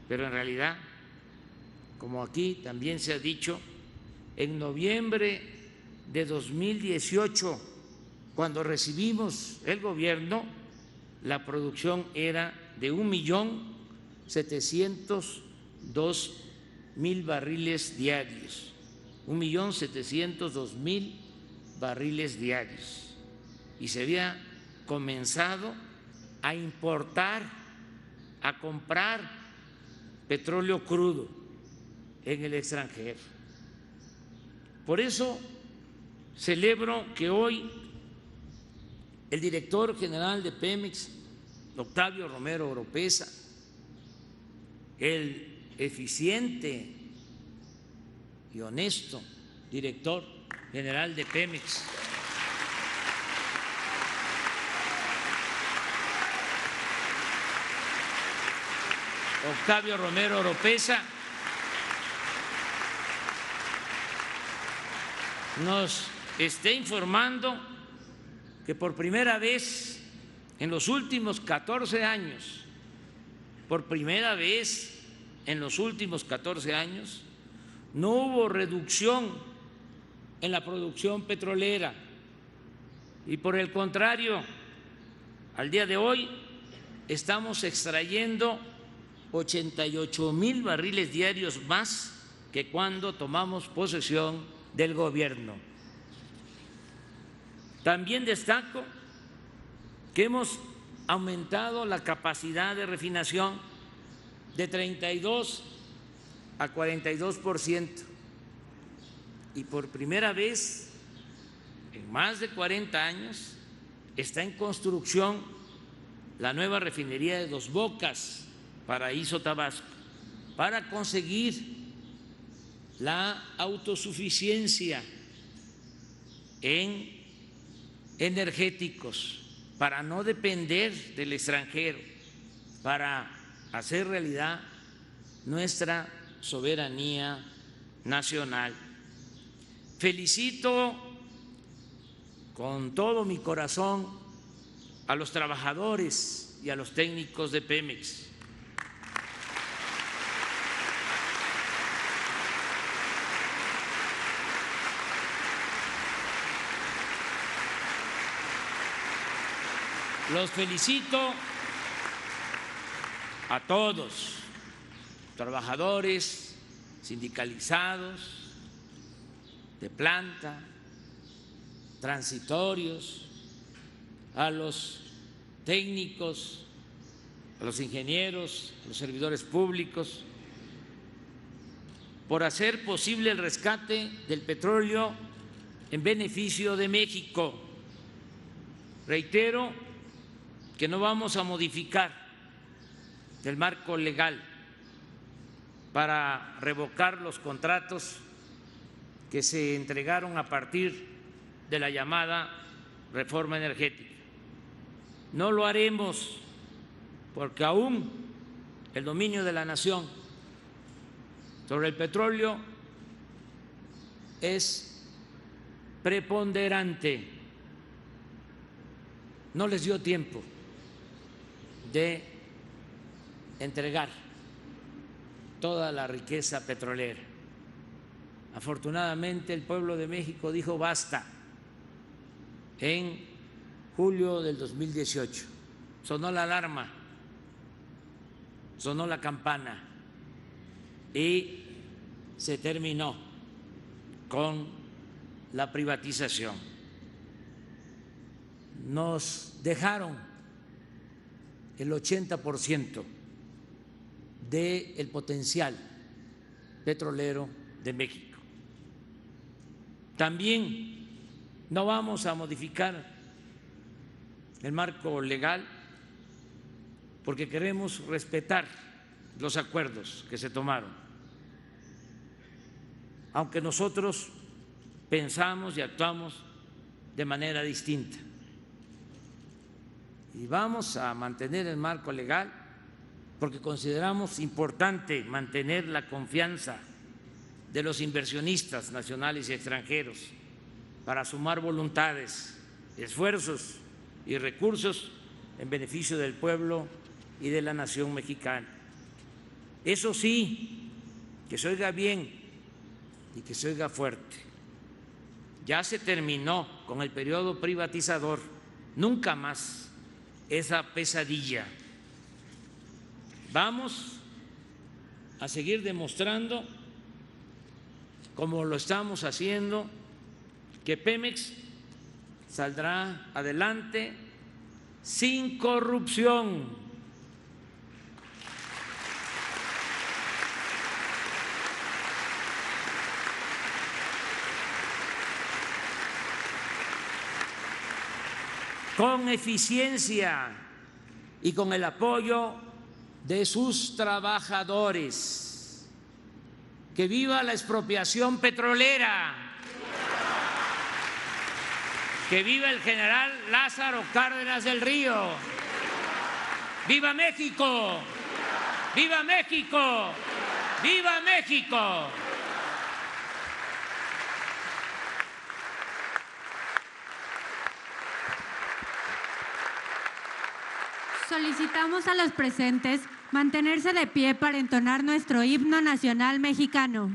Pero en realidad, como aquí también se ha dicho, en noviembre de 2018, cuando recibimos el gobierno, la producción era de 1,702,000 1,000 barriles diarios, 1,702,000 barriles diarios. Y se había comenzado a importar, a comprar petróleo crudo en el extranjero. Por eso celebro que hoy el director general de Pemex, Octavio Romero Oropeza, el eficiente y honesto director general de Pemex, Octavio Romero Oropeza, nos esté informando que por primera vez en los últimos 14 años, no hubo reducción en la producción petrolera y por el contrario, al día de hoy estamos extrayendo 88,000 barriles diarios más que cuando tomamos posesión del gobierno. También destaco que hemos aumentado la capacidad de refinación de 32 a 42% y por primera vez en más de 40 años está en construcción la nueva refinería de Dos Bocas, Paraíso, Tabasco, para conseguir la autosuficiencia en energéticos, para no depender del extranjero, para hacer realidad nuestra soberanía nacional. Felicito con todo mi corazón a los trabajadores y a los técnicos de Pemex. Los felicito a todos, trabajadores, sindicalizados, de planta, transitorios, a los técnicos, a los ingenieros, a los servidores públicos, por hacer posible el rescate del petróleo en beneficio de México. Reitero que no vamos a modificar el marco legal para revocar los contratos que se entregaron a partir de la llamada reforma energética. No lo haremos porque aún el dominio de la nación sobre el petróleo es preponderante. No les dio tiempo de entregar toda la riqueza petrolera. Afortunadamente el pueblo de México dijo basta en julio del 2018. Sonó la alarma, sonó la campana y se terminó con la privatización. Nos dejaron el 80% del potencial petrolero de México. También no vamos a modificar el marco legal porque queremos respetar los acuerdos que se tomaron, aunque nosotros pensamos y actuamos de manera distinta. Y vamos a mantener el marco legal porque consideramos importante mantener la confianza de los inversionistas nacionales y extranjeros para sumar voluntades, esfuerzos y recursos en beneficio del pueblo y de la nación mexicana. Eso sí, que se oiga bien y que se oiga fuerte. Ya se terminó con el periodo privatizador, nunca más esa pesadilla. Vamos a seguir demostrando como lo estamos haciendo, que Pemex saldrá adelante sin corrupción. Con eficiencia y con el apoyo de sus trabajadores. ¡Que viva la expropiación petrolera! ¡Que viva el general Lázaro Cárdenas del Río! ¡Viva México! ¡Viva México! ¡Viva México! Solicitamos a los presentes mantenerse de pie para entonar nuestro himno nacional mexicano.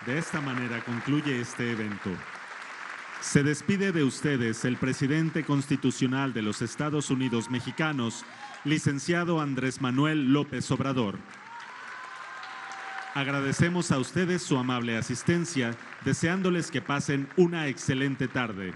De esta manera concluye este evento. Se despide de ustedes el presidente constitucional de los Estados Unidos mexicanos, licenciado Andrés Manuel López Obrador. Agradecemos a ustedes su amable asistencia, deseándoles que pasen una excelente tarde.